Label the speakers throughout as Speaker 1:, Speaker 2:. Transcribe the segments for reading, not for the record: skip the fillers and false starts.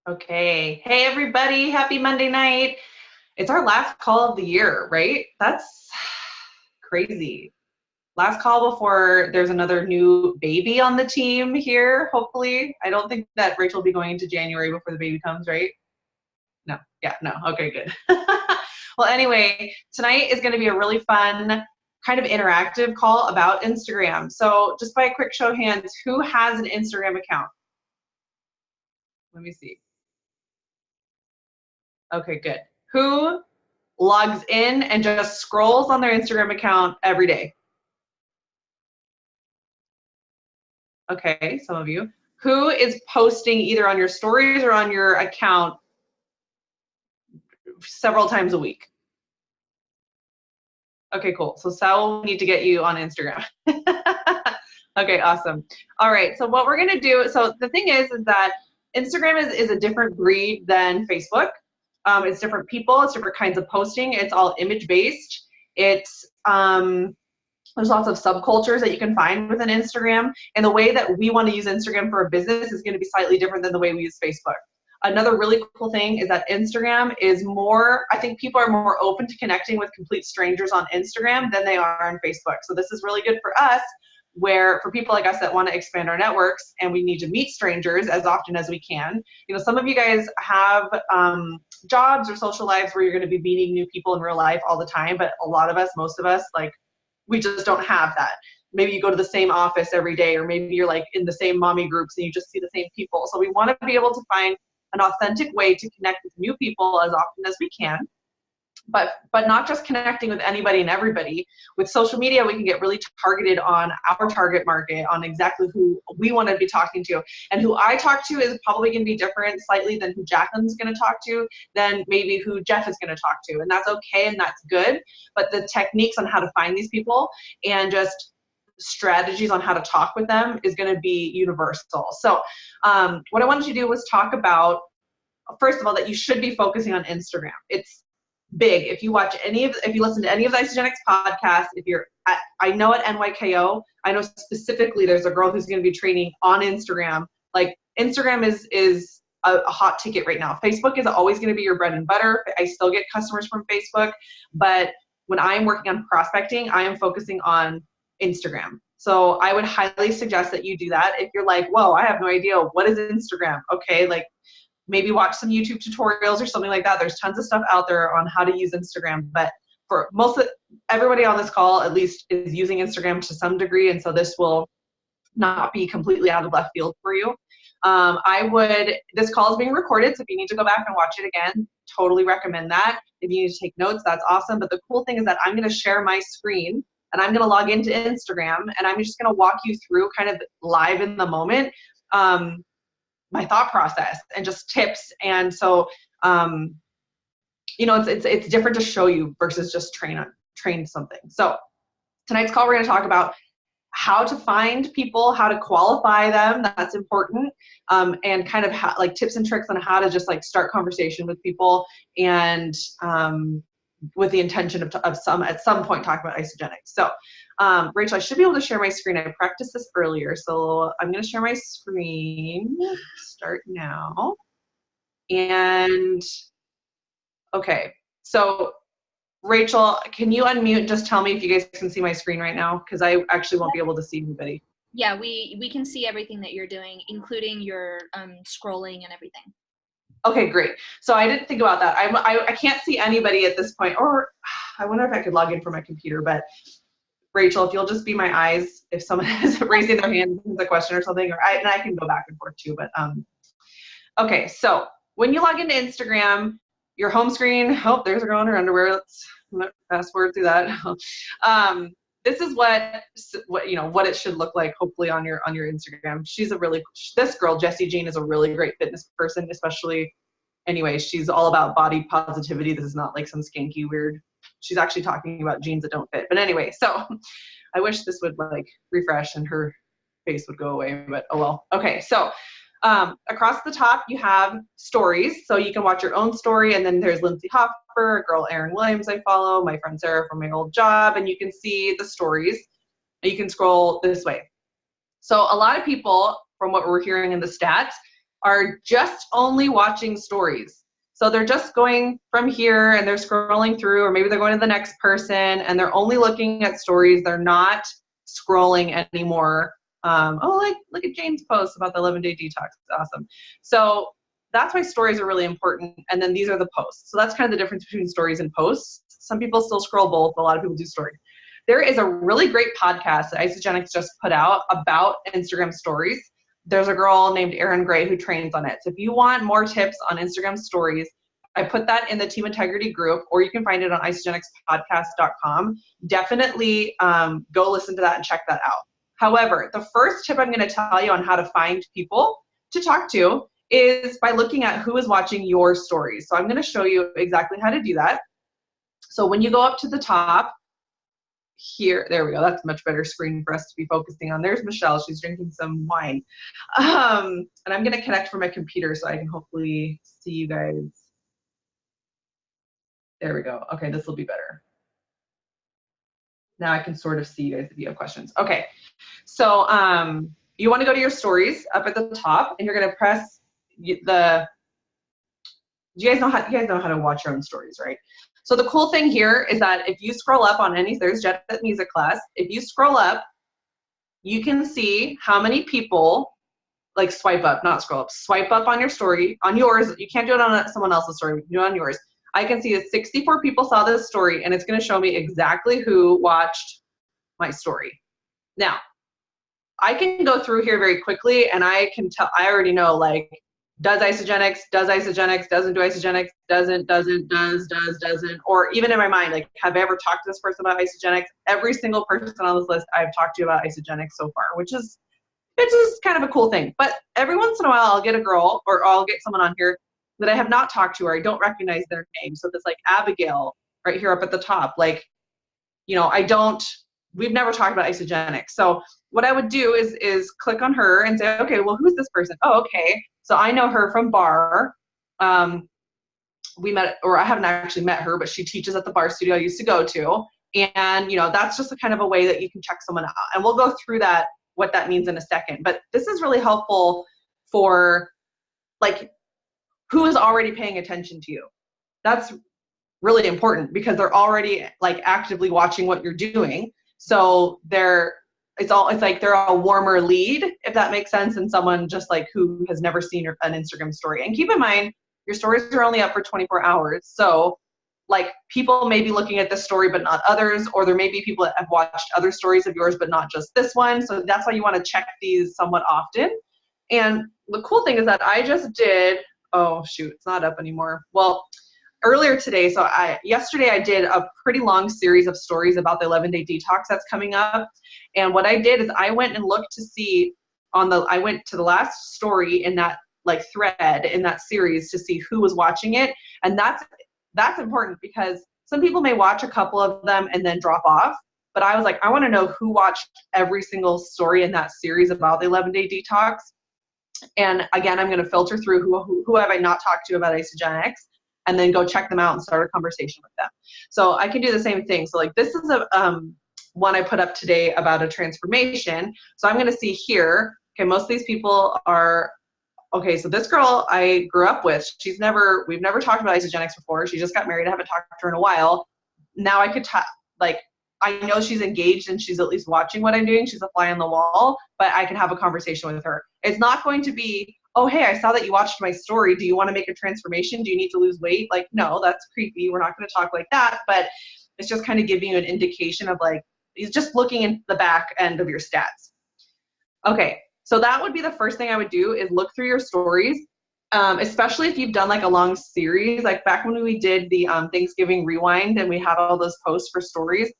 Speaker 1: Okay. Hey, everybody. Happy Monday night. It's our last call of the year, right? That's crazy. Last call before there's another new baby on the team here, hopefully. I don't think that Rachel will be going into January before the baby comes, right? No. Yeah, no. Okay, good. Well, anyway, tonight is going to be a really fun, kind of interactive call about Instagram. So, just by a quick show of hands, who has an Instagram account? Let me see. Okay, good. Who logs in and just scrolls on their Instagram account every day? Okay, some of you. Who is posting either on your stories or on your account several times a week? Okay, cool. So Sal will need to get you on Instagram. Okay, awesome. All right, so what we're gonna do, so the thing is that Instagram is a different breed than Facebook. It's different people, it's different kinds of posting, it's all image based. It's there's lots of subcultures that you can find within Instagram, and the way that we want to use Instagram for a business is going to be slightly different than the way we use Facebook. Another really cool thing is that Instagram is more, I think people are more open to connecting with complete strangers on Instagram than they are on Facebook. So this is really good for us, where for people like us that want to expand our networks and we need to meet strangers as often as we can. You know, some of you guys have jobs or social lives where you're going to be meeting new people in real life all the time, but a lot of us, most of us, like, we just don't have that. Maybe you go to the same office every day, or maybe you're like in the same mommy groups and you just see the same people. So we want to be able to find an authentic way to connect with new people as often as we can, but not just connecting with anybody and everybody. With social media, we can get really targeted on our target market, on exactly who we want to be talking to. And who I talk to is probably going to be different slightly than who Jacqueline's going to talk to, than maybe who Jeff is going to talk to. And that's okay and that's good. But the techniques on how to find these people and just strategies on how to talk with them is going to be universal. So what I wanted to do was talk about, first of all, that you should be focusing on Instagram. It's big. If you listen to any of the Isogenics podcasts, if you're at, I know at NYKO, I know specifically there's a girl who's going to be training on Instagram. Like, Instagram is a hot ticket right now. Facebook is always going to be your bread and butter. I still get customers from Facebook, but when I'm working on prospecting, I am focusing on Instagram. So I would highly suggest that you do that. If you're like, whoa, I have no idea, what is Instagram? Okay, like, maybe watch some YouTube tutorials or something like that. There's tons of stuff out there on how to use Instagram, but for everybody on this call at least is using Instagram to some degree, and so this will not be completely out of left field for you. This call is being recorded, so if you need to go back and watch it again, totally recommend that. If you need to take notes, that's awesome. But the cool thing is that I'm going to share my screen and I'm going to log into Instagram and I'm just going to walk you through kind of live in the moment my thought process and just tips. And so, it's different to show you versus just train something. So tonight's call, we're going to talk about how to find people, how to qualify them. That's important. And kind of like tips and tricks on how to just like start conversation with people, and with the intention of at some point talk about isogenics. So Rachel, I should be able to share my screen. I practiced this earlier, so I'm going to share my screen. Start now. And okay, so Rachel, can you unmute and just tell me if you guys can see my screen right now? Because I actually won't be able to see anybody.
Speaker 2: Yeah, we can see everything that you're doing, including your scrolling and everything.
Speaker 1: Okay, great. So I didn't think about that. I can't see anybody at this point, or I wonder if I could log in from my computer, but Rachel, if you'll just be my eyes, if someone is raising their hand with a question or something, and I can go back and forth too, but okay, so when you log into Instagram, your home screen, there's a girl in her underwear. Let's fast forward through that. This is what it should look like, hopefully, on your Instagram. This girl, Jessie Jean, is a really great fitness person, especially, anyway, she's all about body positivity. This is not like some skanky weird, she's actually talking about jeans that don't fit. But anyway, so I wish this would like refresh and her face would go away, but oh well. Okay, so across the top you have stories, so you can watch your own story, and then there's Lindsay Hoffer, a girl Erin Williams I follow, my friend Sarah from my old job, and you can see the stories. You can scroll this way. So a lot of people, from what we're hearing in the stats, are just only watching stories. So they're just going from here and they're scrolling through, or maybe they're going to the next person and they're only looking at stories. They're not scrolling anymore. Look at Jane's post about the 11-day detox. Awesome. So that's why stories are really important. And then these are the posts. So that's kind of the difference between stories and posts. Some people still scroll both. A lot of people do stories. There is a really great podcast that Isagenix just put out about Instagram stories. There's a girl named Erin Gray who trains on it. So if you want more tips on Instagram stories, I put that in the Team Integrity group, or you can find it on isagenixpodcast.com. Definitely go listen to that and check that out. However, the first tip I'm going to tell you on how to find people to talk to is by looking at who is watching your stories. So I'm going to show you exactly how to do that. So when you go up to the top, here, there we go. That's a much better screen for us to be focusing on. There's Michelle. She's drinking some wine. And I'm going to connect from my computer so I can hopefully see you guys. There we go. Okay, this will be better. Now I can sort of see you guys if you have questions. Okay, so you want to go to your stories up at the top, and you're going to press the. You guys know how to watch your own stories, right? So the cool thing here is that if you scroll up on any, there's Jet at Music Class. If you scroll up, you can see how many people, like swipe up, not scroll up, swipe up on your story, on yours. You can't do it on someone else's story, you can do it on yours. I can see that 64 people saw this story, and it's going to show me exactly who watched my story. Now, I can go through here very quickly, and I can tell, I already know, like, does Isagenix, doesn't do Isagenix, doesn't, or even in my mind, like, have I ever talked to this person about Isagenix? Every single person on this list I've talked to about Isagenix so far, which is kind of a cool thing. But every once in a while, I'll get a girl, or I'll get someone on here that I have not talked to, or I don't recognize their name. So this, like, Abigail right here up at the top, like, you know, we've never talked about Isagenix. So what I would do is click on her and say, okay, well, who's this person? Oh, okay. So I know her from bar. We met, or I haven't actually met her, but she teaches at the bar studio I used to go to. And, you know, that's just a kind of a way that you can check someone out. And we'll go through that, what that means in a second. But this is really helpful for, like, who is already paying attention to you. That's really important because they're already, like, actively watching what you're doing. So it's like they're a warmer lead, if that makes sense, than someone just like who has never seen an Instagram story. And keep in mind, your stories are only up for 24 hours. So, like, people may be looking at this story but not others, or there may be people that have watched other stories of yours but not just this one. So that's why you want to check these somewhat often. And the cool thing is that I just did, oh shoot, it's not up anymore. Well, earlier today, so yesterday I did a pretty long series of stories about the 11-day detox that's coming up. And what I did is I went and looked to see I went to the last story in that, like, thread in that series to see who was watching it. And that's important because some people may watch a couple of them and then drop off. But I was like, I want to know who watched every single story in that series about the 11-day detox. And again, I'm going to filter through who have I not talked to about Isagenix, and then go check them out and start a conversation with them. So I can do the same thing. So, like, this is a one I put up today about a transformation. So I'm going to see here, okay, most of these people are, okay, so this girl I grew up with, we've never talked about Isagenix before. She just got married. I haven't talked to her in a while. Now I could I know she's engaged and she's at least watching what I'm doing. She's a fly on the wall, but I can have a conversation with her. It's not going to be, oh, hey, I saw that you watched my story. Do you want to make a transformation? Do you need to lose weight? Like, no, that's creepy. We're not going to talk like that. But it's just kind of giving you an indication of, like, he's just looking in the back end of your stats. Okay, so that would be the first thing I would do, is look through your stories, especially if you've done, like, a long series. Like back when we did the Thanksgiving Rewind and we had all those posts for stories,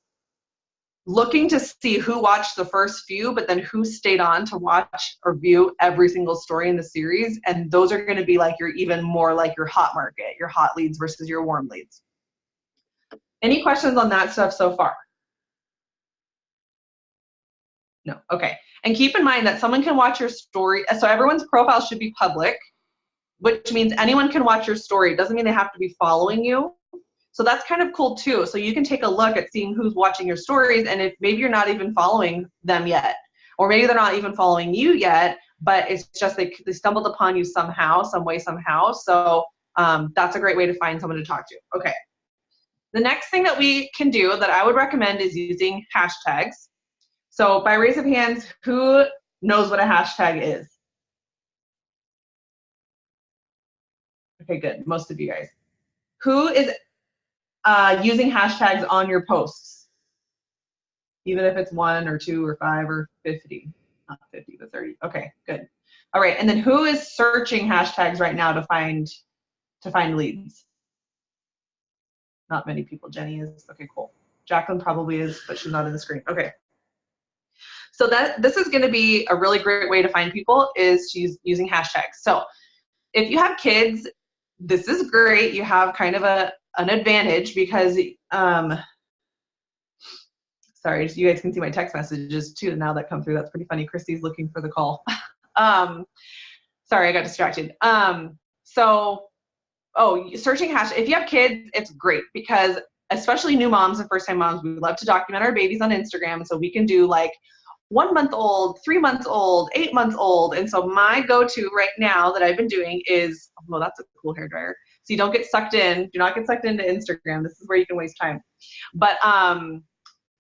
Speaker 1: looking to see who watched the first few, but then who stayed on to watch or view every single story in the series. And those are going to be, like, even more like your hot market, your hot leads versus your warm leads. Any questions on that stuff so far? No. Okay. And keep in mind that someone can watch your story. So everyone's profile should be public, which means anyone can watch your story. It doesn't mean they have to be following you. So that's kind of cool too. So you can take a look at seeing who's watching your stories, and if maybe you're not even following them yet, or maybe they're not even following you yet, but it's just they stumbled upon you somehow, some way, somehow. So that's a great way to find someone to talk to. Okay. The next thing that we can do that I would recommend is using hashtags. So by raise of hands, who knows what a hashtag is? Okay, good. Most of you guys. Who is using hashtags on your posts? Even if it's 1 or 2 or 5 or 50. Not 50, but 30. Okay, good. All right, and then who is searching hashtags right now to find leads? Not many people. Jenny is. Okay, cool. Jacqueline probably is, but she's not in the screen. Okay. So this is going to be a really great way to find people is using hashtags. So if you have kids, this is great. You have kind of an advantage because, sorry, you guys can see my text messages too now that come through. That's pretty funny. Christy's looking for the call. Sorry, I got distracted. Searching hashtags. If you have kids, it's great because especially new moms and first-time moms, we love to document our babies on Instagram. So we can do like 1 month old, 3 months old, 8 months old. And so my go-to right now that I've been doing is, well, that's a cool hairdryer. So you don't get sucked in. Do not get sucked into Instagram. This is where you can waste time. But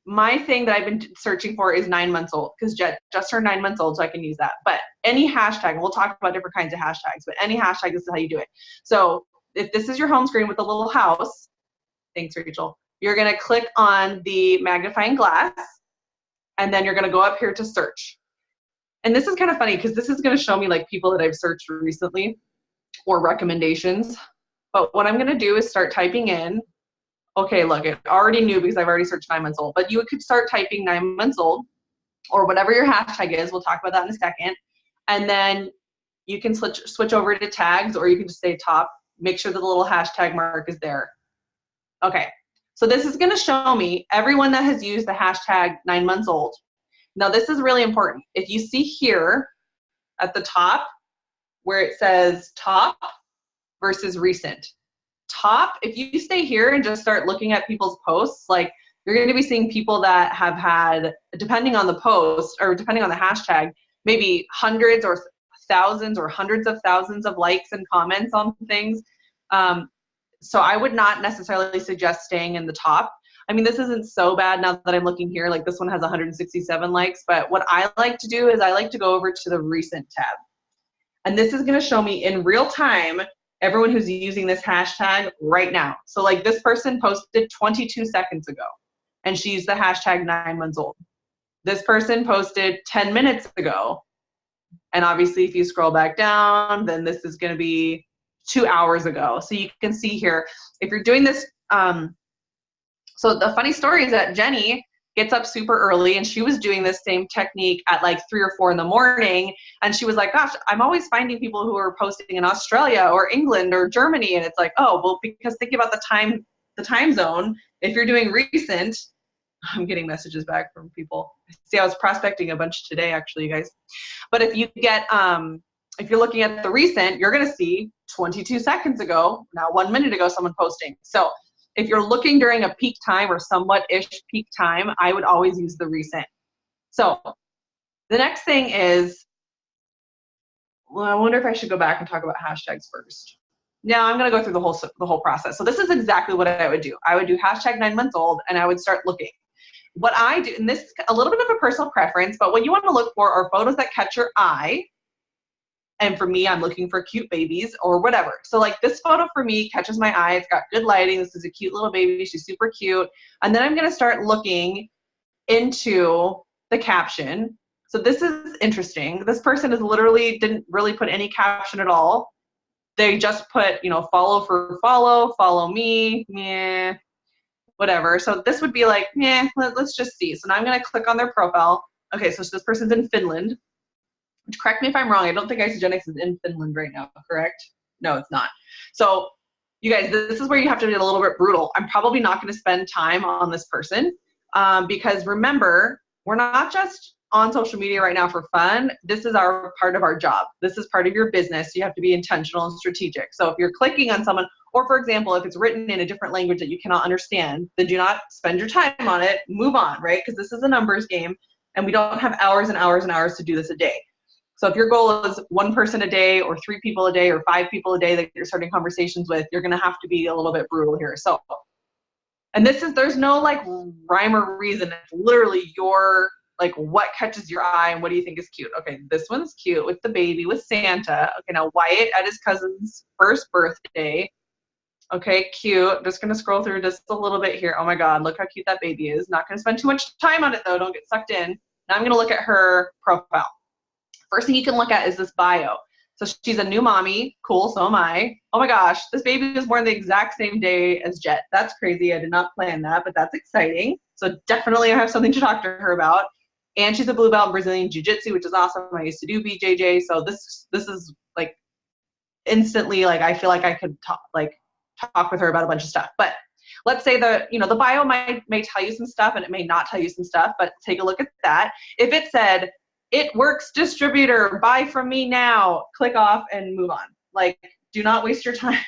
Speaker 1: my thing that I've been searching for is 9 months old because just turned 9 months old, so I can use that. But any hashtag, and we'll talk about different kinds of hashtags, but any hashtag, this is how you do it. So if this is your home screen with a little house, thanks, Rachel, you're going to click on the magnifying glass, and then you're going to go up here to search. And this is kind of funny because this is going to show me like people that I've searched recently or recommendations. But what I'm going to do is start typing in, okay, look, it already knew because I've already searched 9 months old, but you could start typing 9 months old or whatever your hashtag is. We'll talk about that in a second. And then you can switch over to tags, or you can just say top, make sure that the little hashtag mark is there. Okay. So this is going to show me everyone that has used the hashtag 9 months old. Now this is really important. If you see here at the top where it says top versus recent. Top, if you stay here and just start looking at people's posts, like you're going to be seeing people that have had, depending on the post or depending on the hashtag, maybe hundreds or thousands or hundreds of thousands of likes and comments on things. So I would not necessarily suggest staying in the top. I mean, this isn't so bad now that I'm looking here. Like this one has 167 likes, but what I like to do is I like to go over to the recent tab. And this is going to show me in real time everyone who's using this hashtag right now. So like this person posted 22 seconds ago and she used the hashtag 9 months old. This person posted 10 minutes ago. And obviously if you scroll back down, then this is going to be 2 hours ago. So you can see here, if you're doing this, so the funny story is that Jenny gets up super early and she was doing this same technique at like 3 or 4 in the morning. And she was like, gosh, I'm always finding people who are posting in Australia or England or Germany. And it's like, oh, well, because think about the time zone. If you're doing recent, I'm getting messages back from people. See, I was prospecting a bunch today, actually, you guys. But if you get, if you're looking at the recent, you're going to see 22 seconds ago, now 1 minute ago, someone posting. So if you're looking during a peak time or somewhat-ish peak time, I would always use the recent. So the next thing is, well, I wonder if I should go back and talk about hashtags first. Now I'm going to go through the whole process. So this is exactly what I would do. I would do hashtag 9 months old, and I would start looking. What I do, and this is a little bit of a personal preference, but what you want to look for are photos that catch your eye. And for me, I'm looking for cute babies or whatever. So like this photo for me catches my eye. It's got good lighting. This is a cute little baby. She's super cute. And then I'm going to start looking into the caption. So this is interesting. This person is literally didn't really put any caption at all. They just put, you know, follow me, meh, whatever. So this would be like, yeah, let's just see. So now I'm going to click on their profile. Okay, so this person's in Finland. Which, correct me if I'm wrong, I don't think Isogenics is in Finland right now, correct? No, it's not. So you guys, this is where you have to be a little bit brutal. I'm probably not going to spend time on this person because remember, we're not just on social media right now for fun. This is part of our job. This is part of your business. You have to be intentional and strategic. So if you're clicking on someone, or for example, if it's written in a different language that you cannot understand, then do not spend your time on it. Move on, right? Because this is a numbers game and we don't have hours and hours and hours to do this a day. So if your goal is one person a day or 3 people a day or 5 people a day that you're starting conversations with, you're going to have to be a little bit brutal here. So, and there's no like rhyme or reason. It's literally your, like, what catches your eye and what do you think is cute? Okay, this one's cute with the baby, with Santa. Okay, now Wyatt at his cousin's first birthday. Okay, cute. I'm just going to scroll through just a little bit here. Oh my God, look how cute that baby is. Not going to spend too much time on it though. Don't get sucked in. Now I'm going to look at her profile. First thing you can look at is this bio. So she's a new mommy. Cool, so am I. Oh my gosh, this baby was born the exact same day as Jet. That's crazy. I did not plan that, but that's exciting. So definitely I have something to talk to her about. And she's a blue belt in Brazilian Jiu-Jitsu, which is awesome. I used to do BJJ. So this is like instantly, like, I feel like I could talk with her about a bunch of stuff. But let's say the bio may tell you some stuff and it may not tell you some stuff, but take a look at that. If it said, "It works distributor, buy from me now," click off and move on. Like, do not waste your time.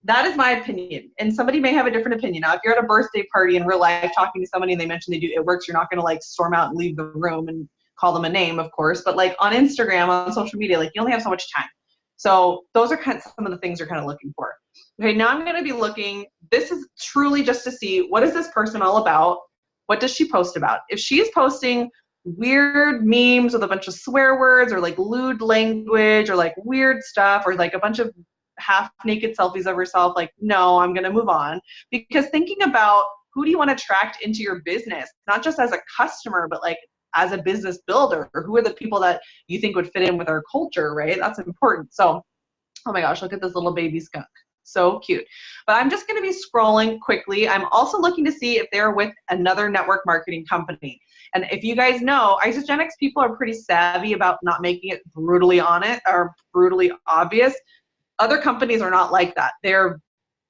Speaker 1: That is my opinion. And somebody may have a different opinion. Now, if you're at a birthday party in real life talking to somebody and they mention they do It Works, you're not going to like storm out and leave the room and call them a name, of course. But like on Instagram, on social media, like you only have so much time. So those are kind of some of the things you're kind of looking for. Okay, now I'm going to be looking. This is truly just to see, what is this person all about? What does she post about? If she's posting weird memes with a bunch of swear words or like lewd language or like weird stuff or like a bunch of half naked selfies of herself, like, no, I'm going to move on. Because thinking about who do you want to attract into your business, not just as a customer, but like as a business builder, or who are the people that you think would fit in with our culture, right? That's important. So, oh my gosh, look at this little baby skunk. So cute. But I'm just going to be scrolling quickly. I'm also looking to see if they're with another network marketing company. And if you guys know, Isogenics people are pretty savvy about not making it brutally on it or brutally obvious. Other companies are not like that.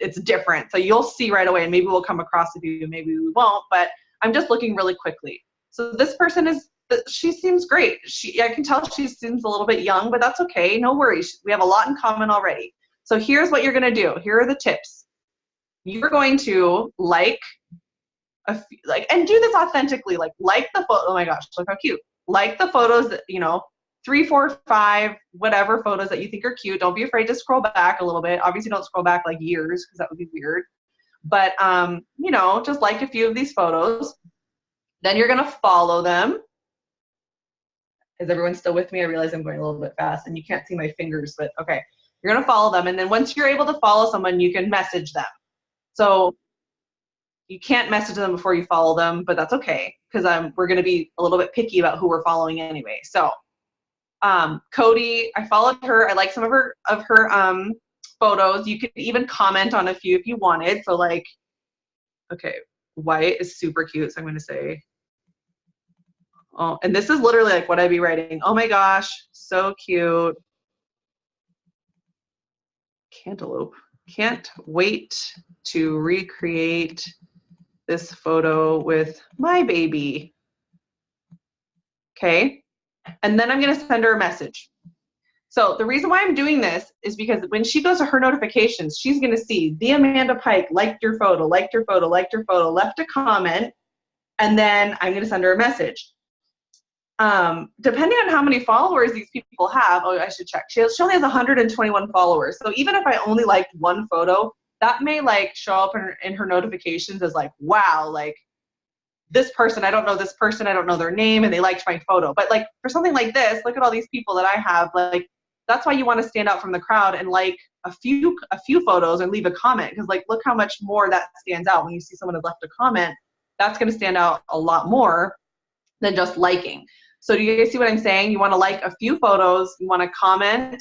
Speaker 1: It's different. So you'll see right away, and maybe we'll come across with you, maybe we won't, but I'm just looking really quickly. So this person she seems great. I can tell she seems a little bit young, but that's okay. No worries. We have a lot in common already. So here's what you're going to do. Here are the tips. You're going to and do this authentically. Like the photo. Oh my gosh, look how cute. Like the photos that, 3, 4, 5, whatever photos that you think are cute. Don't be afraid to scroll back a little bit. Obviously don't scroll back like years because that would be weird. But, just like a few of these photos. Then you're going to follow them. Is everyone still with me? I realize I'm going a little bit fast and you can't see my fingers, but okay. You're going to follow them. And then once you're able to follow someone, you can message them. So you can't message them before you follow them, but that's okay because we're going to be a little bit picky about who we're following anyway. So Cody, I followed her. I like some of her photos. You could even comment on a few if you wanted. So like, okay, Wyatt is super cute. So I'm going to say, oh, and this is literally like what I'd be writing. Oh my gosh, so cute. Cantaloupe. Can't wait to recreate this photo with my baby. Okay. And then I'm going to send her a message. So the reason why I'm doing this is because when she goes to her notifications, she's going to see the Amanda Pike liked your photo, liked your photo, liked your photo, left a comment, and then I'm going to send her a message. Depending on how many followers these people have, I should check. She only has 121 followers. So even if I only liked one photo, that may like show up in her notifications as like, wow, like this person, I don't know this person, I don't know their name, and they liked my photo. But like for something like this, look at all these people that I have. Like that's why you want to stand out from the crowd and like a few photos and leave a comment, because like look how much more that stands out when you see someone has left a comment. That's going to stand out a lot more than just liking. So do you guys see what I'm saying? You want to like a few photos, you want to comment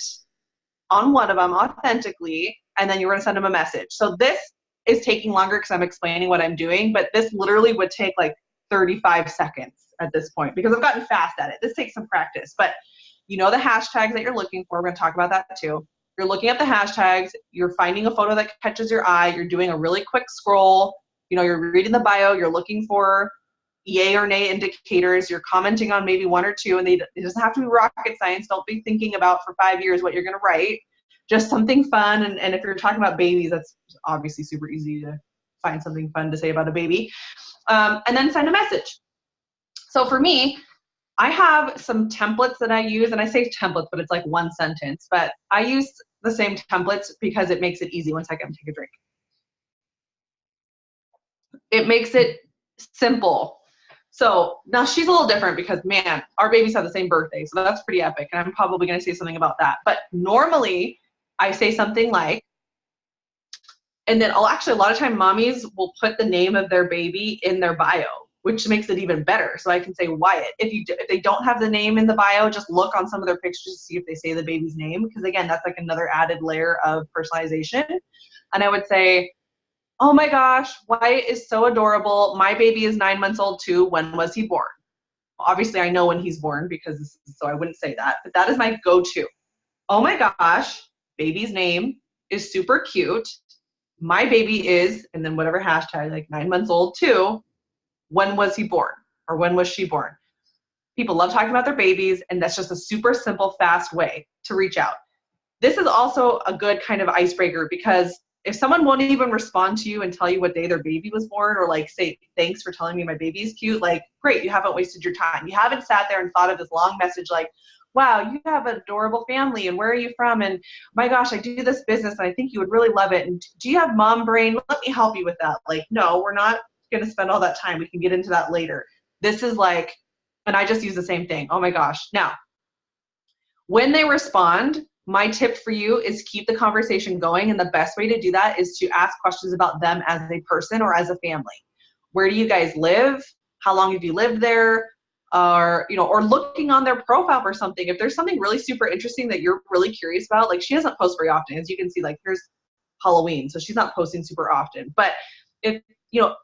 Speaker 1: on one of them authentically, and then you're going to send them a message. So this is taking longer because I'm explaining what I'm doing, but this literally would take like 35 seconds at this point because I've gotten fast at it. This takes some practice, but you know the hashtags that you're looking for. We're going to talk about that too. You're looking at the hashtags, you're finding a photo that catches your eye, you're doing a really quick scroll, you're reading the bio, you're looking for yay or nay indicators, you're commenting on maybe one or two, and it doesn't have to be rocket science. Don't be thinking about for 5 years what you're going to write. Just something fun, and if you're talking about babies, that's obviously super easy to find something fun to say about a baby. And then send a message. So for me, I have some templates that I use, and I say templates, but it's like one sentence, but I use the same templates because it makes it easy. One second, take a drink. It makes it simple. So now she's a little different because, man, our babies have the same birthday, so that's pretty epic, and I'm probably going to say something about that. But normally I say something like, and then I'll actually, a lot of time mommies will put the name of their baby in their bio, which makes it even better. So I can say Wyatt. If they don't have the name in the bio, just look on some of their pictures to see if they say the baby's name, because again, that's like another added layer of personalization. And I would say, oh my gosh, Wyatt is so adorable. My baby is 9 months old too. When was he born? Obviously, I know when he's born so I wouldn't say that, but that is my go-to. Oh my gosh, baby's name is super cute. My baby is, and then whatever hashtag, like 9 months old too. When was he born? Or when was she born? People love talking about their babies, and that's just a super simple, fast way to reach out. This is also a good kind of icebreaker, because if someone won't even respond to you and tell you what day their baby was born, or like say, thanks for telling me my baby is cute, like, great, you haven't wasted your time. You haven't sat there and thought of this long message like, wow, you have an adorable family, and where are you from? And my gosh, I do this business and I think you would really love it. And do you have mom brain? Let me help you with that. Like, no, we're not going to spend all that time. We can get into that later. This is like, and I just use the same thing. Oh my gosh. Now, when they respond, my tip for you is keep the conversation going. And the best way to do that is to ask questions about them as a person or as a family. Where do you guys live? How long have you lived there? Or looking on their profile for something. If there's something really super interesting that you're really curious about, like she doesn't post very often. As you can see, like here's Halloween, so she's not posting super often. But if,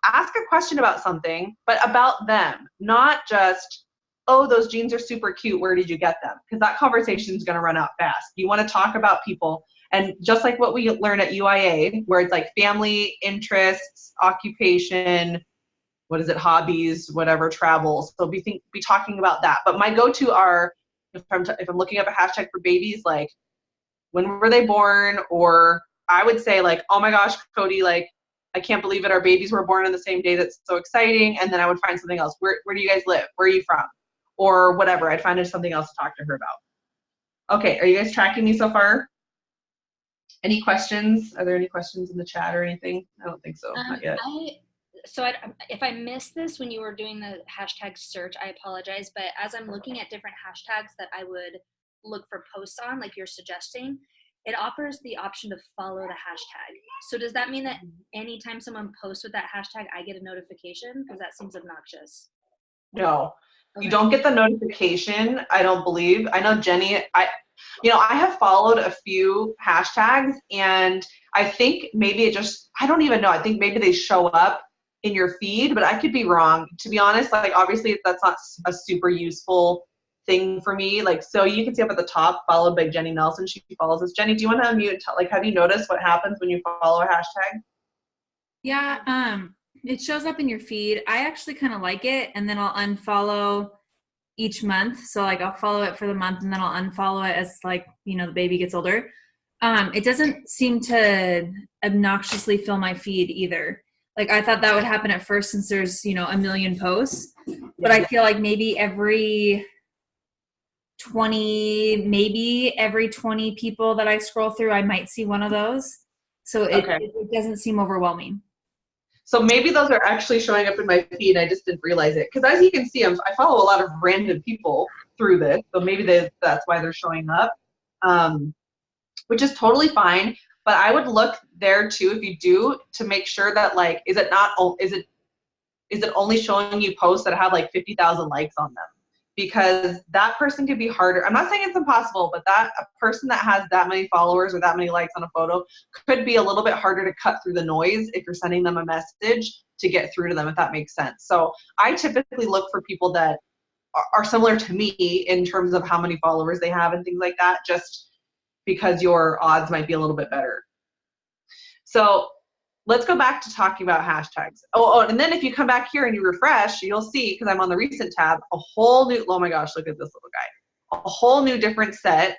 Speaker 1: ask a question about something, but about them, not just, oh, those jeans are super cute, where did you get them? Because that conversation is going to run out fast. You want to talk about people, and just like what we learn at UIA, where it's like family, interests, occupation, hobbies, whatever, travel. So be talking about that. But my go-to are, if I'm looking up a hashtag for babies, like when were they born? Or I would say like, oh my gosh, Cody, like I can't believe it, our babies were born on the same day. That's so exciting. And then I would find something else. Where do you guys live? Where are you from? Or whatever. I'd find something else to talk to her about. Okay, are you guys tracking me so far? Any questions? Are there any questions in the chat or anything? I don't think so. Not yet.
Speaker 2: If I missed this when you were doing the hashtag search, I apologize. But as I'm looking at different hashtags that I would look for posts on, like you're suggesting, it offers the option to follow the hashtag. So does that mean that anytime someone posts with that hashtag, I get a notification? Because that seems obnoxious.
Speaker 1: No, okay. You don't get the notification, I don't believe. I know Jenny, I have followed a few hashtags, and I think maybe I don't even know. I think maybe they show up in your feed, but I could be wrong. To be honest, like obviously that's not a super useful thing for me. Like, so you can see up at the top, followed by Jenny Nelson. She follows us. Jenny, do you want to unmute? Like, have you noticed what happens when you follow a hashtag?
Speaker 3: Yeah, it shows up in your feed. I actually kind of like it, and then I'll unfollow each month. So like I'll follow it for the month, and then I'll unfollow it as like, the baby gets older. It doesn't seem to obnoxiously fill my feed either. Like I thought that would happen at first since there's, a million posts, but I feel like maybe every 20 people that I scroll through, I might see one of those. So it doesn't seem overwhelming.
Speaker 1: So maybe those are actually showing up in my feed. I just didn't realize it. Because as you can see, I follow a lot of random people through this. So maybe that's why they're showing up, which is totally fine. But I would look there too, if you do, to make sure that like, is it only showing you posts that have like 50,000 likes on them? Because that person could be harder. I'm not saying it's impossible, but a person that has that many followers or that many likes on a photo could be a little bit harder to cut through the noise if you're sending them a message to get through to them, if that makes sense. So I typically look for people that are similar to me in terms of how many followers they have and things like that, just because your odds might be a little bit better. So let's go back to talking about hashtags. Oh, and then if you come back here and you refresh, you'll see, because I'm on the recent tab, a whole new, oh my gosh, look at this little guy. A whole new different set.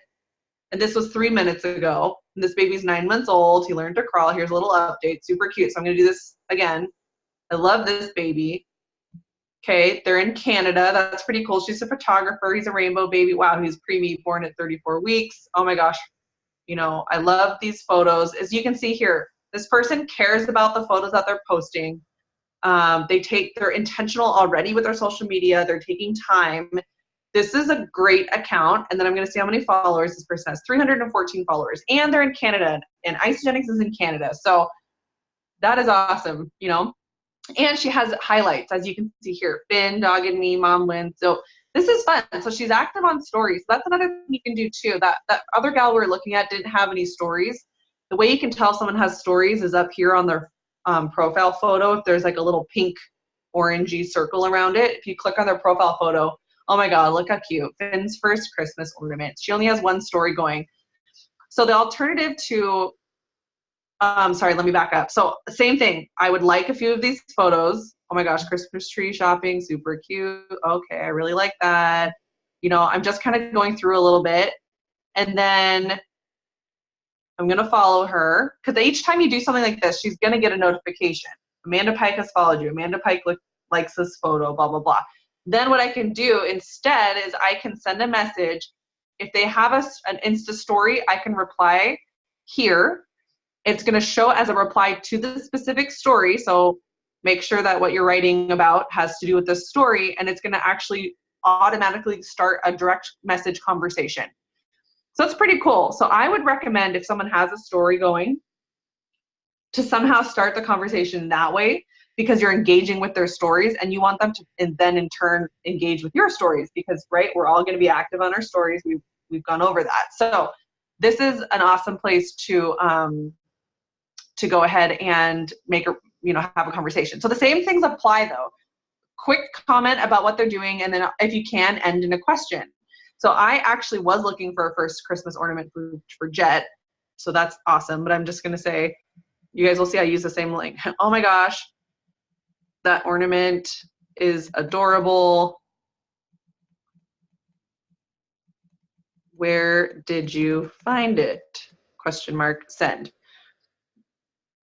Speaker 1: And this was 3 minutes ago. And this baby's 9 months old. He learned to crawl. Here's a little update. Super cute. So I'm going to do this again. I love this baby. Okay, they're in Canada. That's pretty cool. She's a photographer. He's a rainbow baby. Wow, he's preemie, born at 34 weeks. Oh my gosh. You know, I love these photos. As you can see here, this person cares about the photos that they're posting. They're intentional already with their social media. They're taking time. This is a great account. And then I'm going to see how many followers this person has. 314 followers. And they're in Canada. And Isogenics is in Canada. So that is awesome, you know. And she has highlights, as you can see here. Finn, Dog and Me, Mom Wins. So this is fun. So she's active on stories. So that's another thing you can do too. That other gal we were looking at didn't have any stories. The way you can tell someone has stories is up here on their profile photo. If there's like a little pink orangey circle around it, if you click on their profile photo, oh my God, look how cute. Finn's first Christmas ornament. She only has one story going. So the alternative to sorry, let me back up. So same thing. I would like a few of these photos. Oh my gosh, Christmas tree shopping, super cute. Okay, I really like that. You know, I'm just kind of going through a little bit. And then I'm going to follow her. Because each time you do something like this, she's going to get a notification. Amanda Pike has followed you. Amanda Pike likes this photo, blah, blah, blah. Then what I can do instead is I can send a message. If they have an Insta story, I can reply here. It's going to show as a reply to the specific story. So make sure that what you're writing about has to do with this story, and it's going to actually automatically start a direct message conversation. So it's pretty cool. So I would recommend, if someone has a story going, to somehow start the conversation that way, because you're engaging with their stories and you want them to, and then in turn engage with your stories, because right, we're all going to be active on our stories. We've gone over that. So this is an awesome place to go ahead and have a conversation. So the same things apply though. Quick comment about what they're doing, and then if you can, end in a question. So I actually was looking for a first Christmas ornament for Jet, so that's awesome. But I'm just gonna say, you guys will see I use the same link. Oh my gosh, that ornament is adorable. Where did you find it? Question mark, send.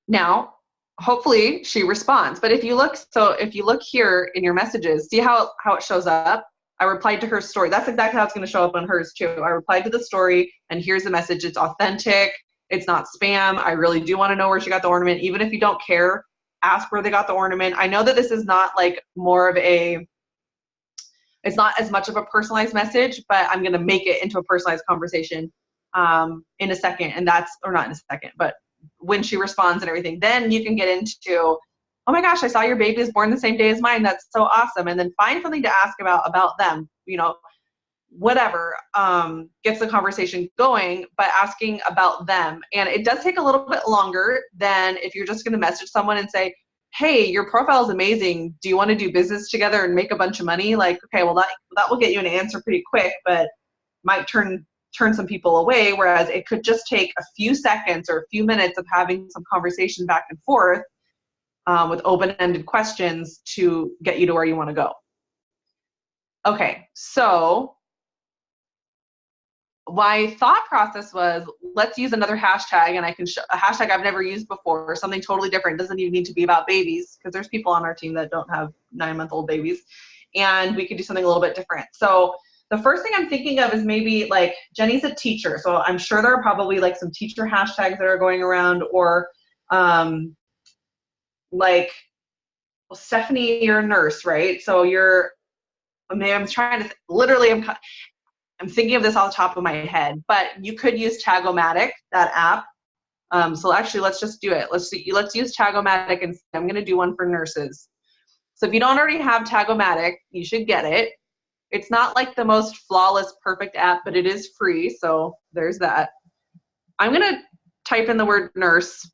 Speaker 1: Now, hopefully she responds. But if you look here in your messages, see how it shows up? I replied to her story. That's exactly how it's going to show up on hers too. I replied to the story, and here's the message. It's authentic. It's not spam. I really do want to know where she got the ornament. Even if you don't care, ask where they got the ornament. I know that this is not like it's not as much of a personalized message, but I'm going to make it into a personalized conversation in a second. And or not in a second, but when she responds and everything, then you can get into, oh my gosh, I saw your baby is born the same day as mine. That's so awesome. And then find something to ask about them, whatever gets the conversation going, but asking about them. And it does take a little bit longer than if you're just going to message someone and say, hey, your profile is amazing. Do you want to do business together and make a bunch of money? Like, okay, well, that will get you an answer pretty quick, but might turn some people away, whereas it could just take a few seconds or a few minutes of having some conversation back and forth with open-ended questions to get you to where you want to go. Okay, so my thought process was, let's use another hashtag, and I can show a hashtag I've never used before, something totally different. It doesn't even need to be about babies, because there's people on our team that don't have 9-month-old babies, and we could do something a little bit different. So the first thing I'm thinking of is maybe like, Jenny's a teacher, so I'm sure there are probably like some teacher hashtags that are going around, or like, well, Stephanie, you're a nurse, right? So I'm trying to, literally, I'm thinking of this off the top of my head, but you could use Tagomatic, that app. So actually, let's just do it. Let's use Tagomatic, and I'm going to do one for nurses. So if you don't already have Tagomatic, you should get it. It's not like the most flawless, perfect app, but it is free. So there's that. I'm going to type in the word nurse,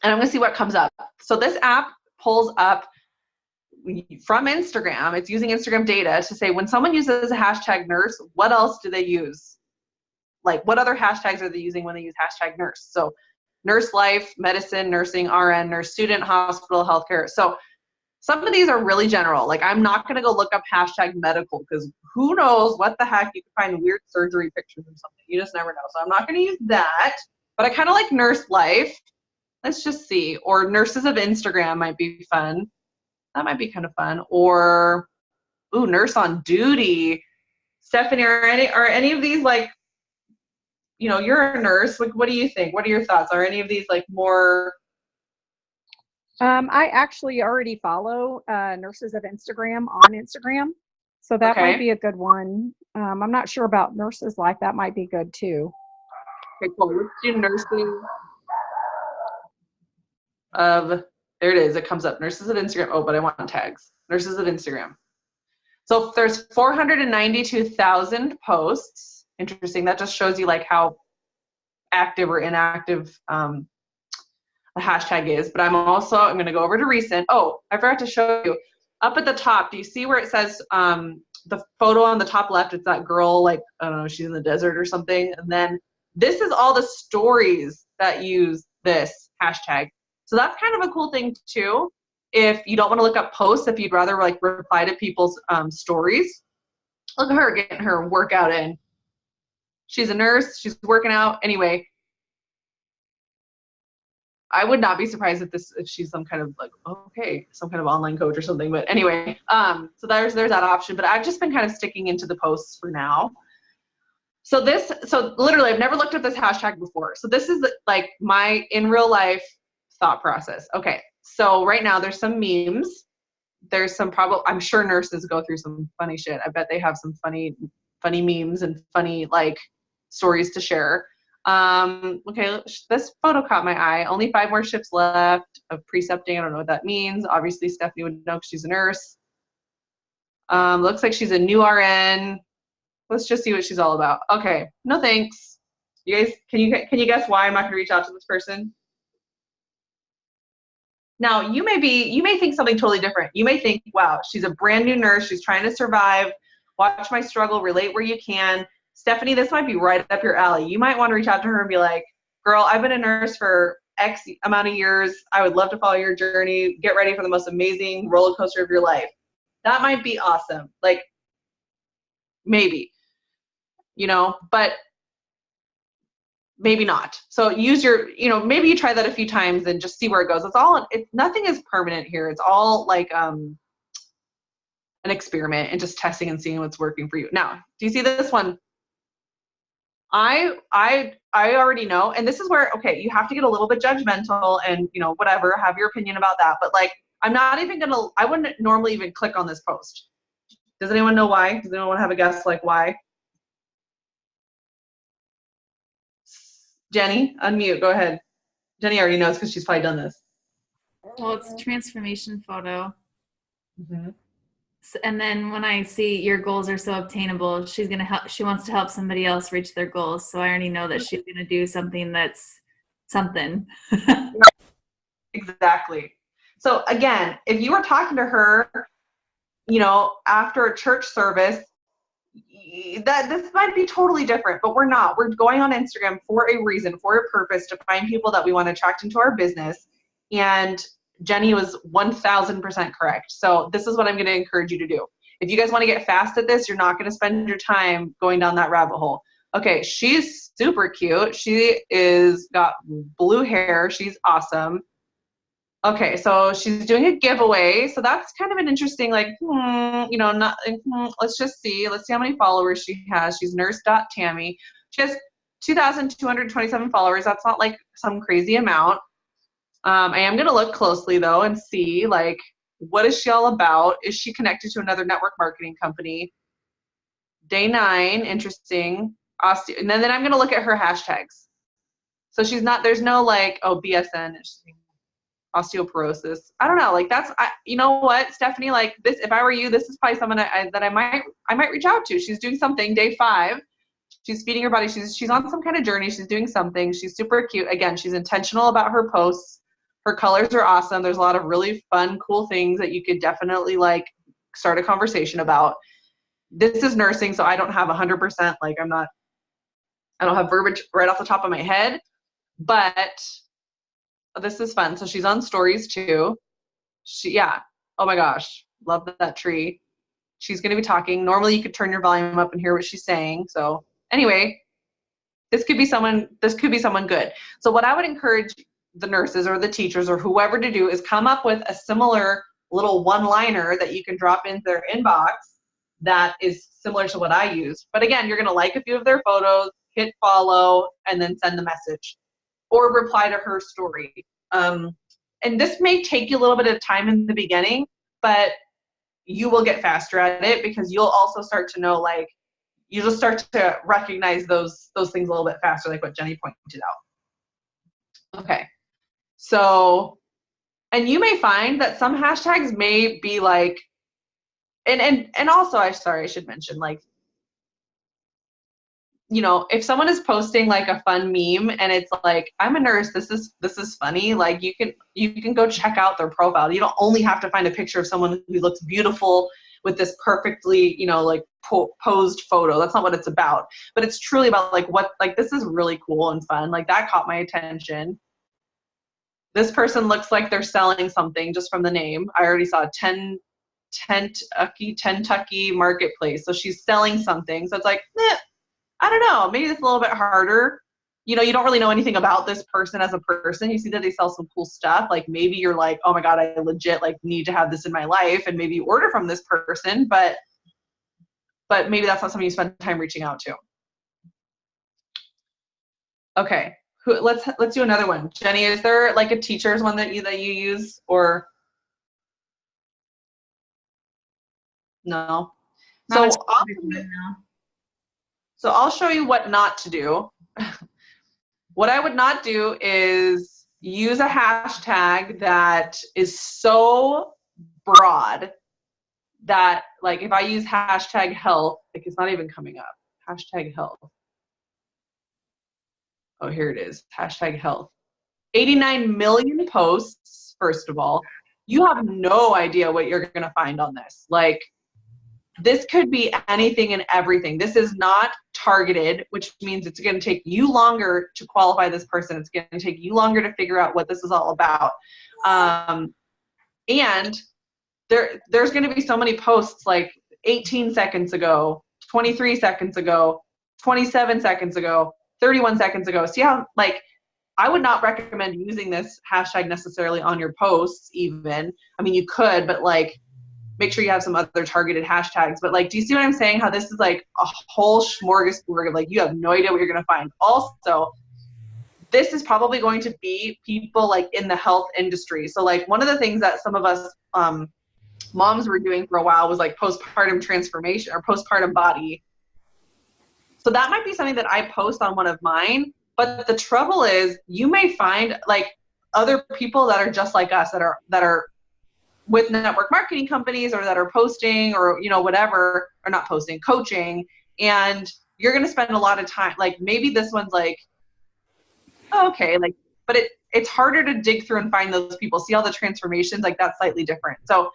Speaker 1: and I'm going to see what comes up. So this app pulls up from Instagram. It's using Instagram data to say, when someone uses a hashtag nurse, what else do they use? Like, what other hashtags are they using when they use hashtag nurse? So nurse life, medicine, nursing, RN, nurse student, hospital, healthcare. So some of these are really general. Like, I'm not going to go look up hashtag medical, because who knows what the heck, you can find weird surgery pictures or something. You just never know. So I'm not going to use that, but I kind of like nurse life. Let's just see. Or nurses of Instagram might be fun. That might be kind of fun. Or, ooh, nurse on duty. Stephanie, are any of these like, you know, you're a nurse. Like, what do you think? What are your thoughts? Are any of these like more?
Speaker 4: I actually already follow Nurses of Instagram on Instagram, so that might be a good one. I'm not sure about Nurses Life. That might be good too.
Speaker 1: Okay, cool. Let's do nursing of, there it is. It comes up. Nurses of Instagram. Oh, but I want tags. Nurses of Instagram. So there's 492,000 posts. Interesting. That just shows you like how active or inactive a hashtag is. But I'm going to go over to recent. Oh, I forgot to show you. Up at the top, do you see where it says the photo on the top left? It's that girl, like, I don't know, she's in the desert or something. And then this is all the stories that use this hashtag. So that's kind of a cool thing too. If you don't want to look up posts, if you'd rather like reply to people's stories, look at her getting her workout in. She's a nurse. She's working out. Anyway, I would not be surprised if she's some kind of like, okay, some kind of online coach or something. But anyway, so there's that option. But I've just been kind of sticking into the posts for now. So literally, I've never looked at this hashtag before. So this is like my in real life thought process. Okay, so right now there's some memes. There's some I'm sure nurses go through some funny shit. I bet they have some funny memes and funny like stories to share. Okay, this photo caught my eye. Only 5 more shifts left of precepting. I don't know what that means. Obviously, Stephanie would know because she's a nurse. Looks like she's a new RN. Let's just see what she's all about. Okay, no thanks. You guys, can you guess why I'm not gonna reach out to this person? Now, you may think something totally different. You may think, wow, she's a brand new nurse. She's trying to survive. Watch my struggle, relate where you can. Stephanie, this might be right up your alley. You might want to reach out to her and be like, girl, I've been a nurse for X amount of years. I would love to follow your journey. Get ready for the most amazing roller coaster of your life. That might be awesome. Like, maybe, you know, but maybe not. So use your, you know, maybe you try that a few times and just see where it goes. Nothing is permanent here. It's all like an experiment and just testing and seeing what's working for you. Now, do you see this one? I already know, and this is where, okay, you have to get a little bit judgmental and, you know, whatever, have your opinion about that. But like, I wouldn't normally even click on this post. Does anyone know why? Does anyone have a guess like why? Jenny, unmute, go ahead. Jenny already knows because she's probably done this.
Speaker 3: Well, it's a transformation photo.
Speaker 1: Mm-hmm.
Speaker 3: And then when I see your goals are so obtainable, she wants to help somebody else reach their goals. So I already know that she's going to do something that's something.
Speaker 1: Exactly. So again, if you were talking to her, you know, after a church service, this might be totally different, but we're not. We're going on Instagram for a reason, for a purpose, to find people that we want to attract into our business. And Jenny was 1000% correct. So this is what I'm going to encourage you to do. If you guys want to get fast at this, you're not going to spend your time going down that rabbit hole. Okay, she's super cute. She got blue hair. She's awesome. Okay, so she's doing a giveaway. So that's kind of an interesting, like, you know, let's just see. Let's see how many followers she has. She's nurse.tammy. She has 2,227 followers. That's not like some crazy amount. I am going to look closely, though, and see, like, what is she all about? Is she connected to another network marketing company? Day 9, interesting. And then I'm going to look at her hashtags. So there's no, like, BSN, interesting. Osteoporosis. I don't know. Like you know what, Stephanie, like this, if I were you, this is probably someone that I might reach out to. She's doing something. Day 5. She's feeding her body. She's on some kind of journey. She's doing something. She's super cute. Again, she's intentional about her posts. Her colors are awesome. There's a lot of really fun, cool things that you could definitely like start a conversation about. This is nursing, so I don't have 100%, like I don't have verbiage right off the top of my head, but this is fun. So she's on stories too. Oh my gosh, love that tree. She's going to be talking. Normally you could turn your volume up and hear what she's saying. So anyway, this could be someone good. So what I would encourage the nurses or the teachers or whoever to do is come up with a similar little one-liner that you can drop into their inbox that is similar to what I use. But again, you're going to like a few of their photos, hit follow, and then send the message or reply to her story. And this may take you a little bit of time in the beginning, but you will get faster at it because you'll also start to know, like, you just start to recognize those things a little bit faster, like what Jenny pointed out. Okay. So, and you may find that some hashtags may be like, and also, I should mention, like, you know, if someone is posting like a fun meme and it's like, I'm a nurse, this is funny, like you can go check out their profile. You don't only have to find a picture of someone who looks beautiful with this perfectly, you know, like posed photo. That's not what it's about. But it's truly about like this is really cool and fun. Like that caught my attention. This person looks like they're selling something just from the name. I already saw Kentucky Marketplace. So she's selling something. So it's like, I don't know, maybe it's a little bit harder. You know, you don't really know anything about this person as a person. You see that they sell some cool stuff. Like maybe you're like, oh my God, I legit like need to have this in my life, and maybe you order from this person, but maybe that's not something you spend time reaching out to. Okay, let's do another one. Jenny, is there like a teacher's one that you use, or no? So I'll show you what not to do. What I would not do is use a hashtag that is so broad that, like, if I use hashtag health, like it's not even coming up. Hashtag health. Oh, here it is. Hashtag health. 89 million posts, first of all. You have no idea what you're going to find on this. Like, this could be anything and everything. This is not targeted, which means it's going to take you longer to qualify this person. It's going to take you longer to figure out what this is all about. And there's going to be so many posts like 18 seconds ago, 23 seconds ago, 27 seconds ago, 31 seconds ago. See how, like, I would not recommend using this hashtag necessarily on your posts even. I mean, you could, but like, make sure you have some other targeted hashtags. But like, do you see what I'm saying? How this is like a whole smorgasbord of like, you have no idea what you're going to find. Also, this is probably going to be people like in the health industry. So like one of the things that some of us moms were doing for a while was like postpartum transformation or postpartum body. So that might be something that I post on one of mine. But the trouble is you may find like other people that are just like us that are with network marketing companies or that are posting or, you know, whatever, or not posting, coaching, and you're going to spend a lot of time. Like maybe this one's like, oh, okay, like, but it's harder to dig through and find those people. See all the transformations, like that's slightly different. So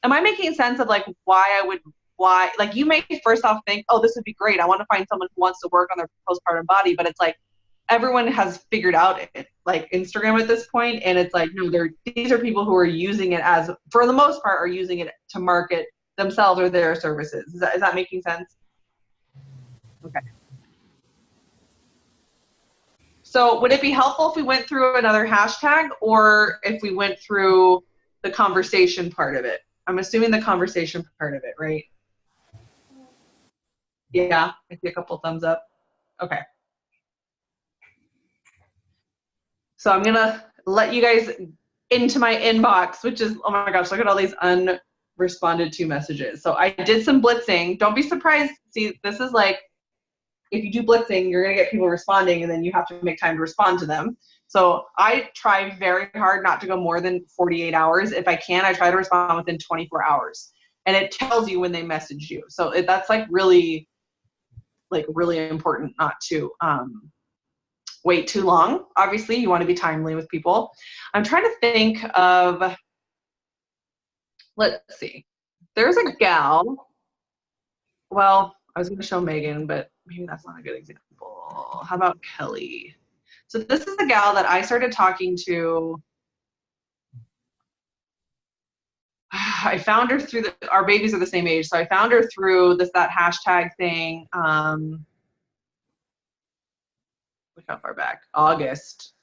Speaker 1: am I making sense of like why like you may first off think, oh, this would be great. I want to find someone who wants to work on their postpartum body, but it's like, everyone has figured out it, like Instagram at this point, and it's like, no, these are people who are using it as, for the most part, are using it to market themselves or their services. Is that making sense? Okay. So would it be helpful if we went through another hashtag or if we went through the conversation part of it? I'm assuming the conversation part of it, right? Yeah, I see a couple thumbs up. Okay. So I'm going to let you guys into my inbox, which is, oh my gosh, look at all these unresponded to messages. So I did some blitzing. Don't be surprised. See, this is like, if you do blitzing, you're going to get people responding and then you have to make time to respond to them. So I try very hard not to go more than 48 hours. If I can, I try to respond within 24 hours. And it tells you when they message you. So that's like really important not to wait too long. Obviously, you want to be timely with people. I'm trying to think of, let's see. There's a gal. Well, I was going to show Megan, but maybe that's not a good example. How about Kelly? So this is the gal that I started talking to. I found her through our babies are the same age. So I found her through that hashtag thing. Look how far back, August.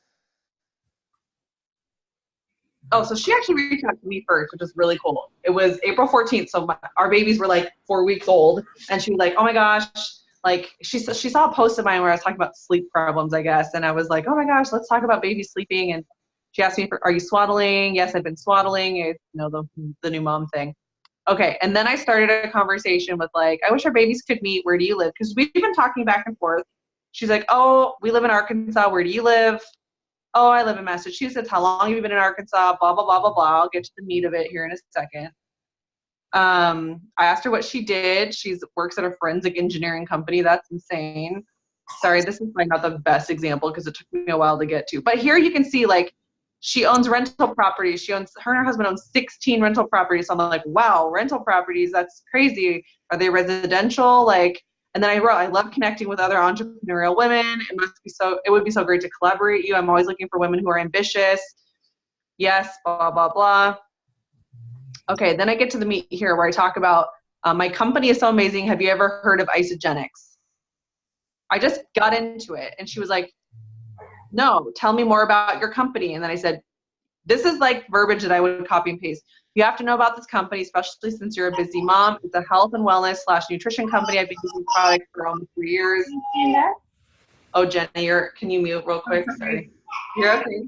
Speaker 1: Oh, so she actually reached out to me first, which is really cool. It was April 14th, so our babies were like 4 weeks old, and she was like, oh my gosh, like she saw a post of mine where I was talking about sleep problems, I guess, and I was like, oh my gosh, let's talk about baby sleeping, and she asked me, are you swaddling? Yes, I've been swaddling. It's, you know, the new mom thing. Okay, and then I started a conversation with like, I wish our babies could meet. Where do you live? Because we've been talking back and forth. She's like, oh, we live in Arkansas. Where do you live? Oh, I live in Massachusetts. How long have you been in Arkansas? Blah, blah, blah, blah, blah. I'll get to the meat of it here in a second. I asked her what she did. She works at a forensic engineering company. That's insane. Sorry, this is like not the best example because it took me a while to get to. But here you can see like she owns rental properties. Her and her husband owns 16 rental properties. So I'm like, wow, rental properties, that's crazy. Are they residential? Like, and then I wrote, I love connecting with other entrepreneurial women. It would be so great to collaborate you. I'm always looking for women who are ambitious. Yes, blah, blah, blah. Okay, then I get to the meat here where I talk about my company is so amazing. Have you ever heard of isogenics? I just got into it. And she was like, no, tell me more about your company. And then I said, this is like verbiage that I would copy and paste. You have to know about this company, especially since you're a busy mom. It's a health and wellness / nutrition company. I've been using products for almost 3 years. Oh, Jenny, can you mute real quick? Sorry. You're okay.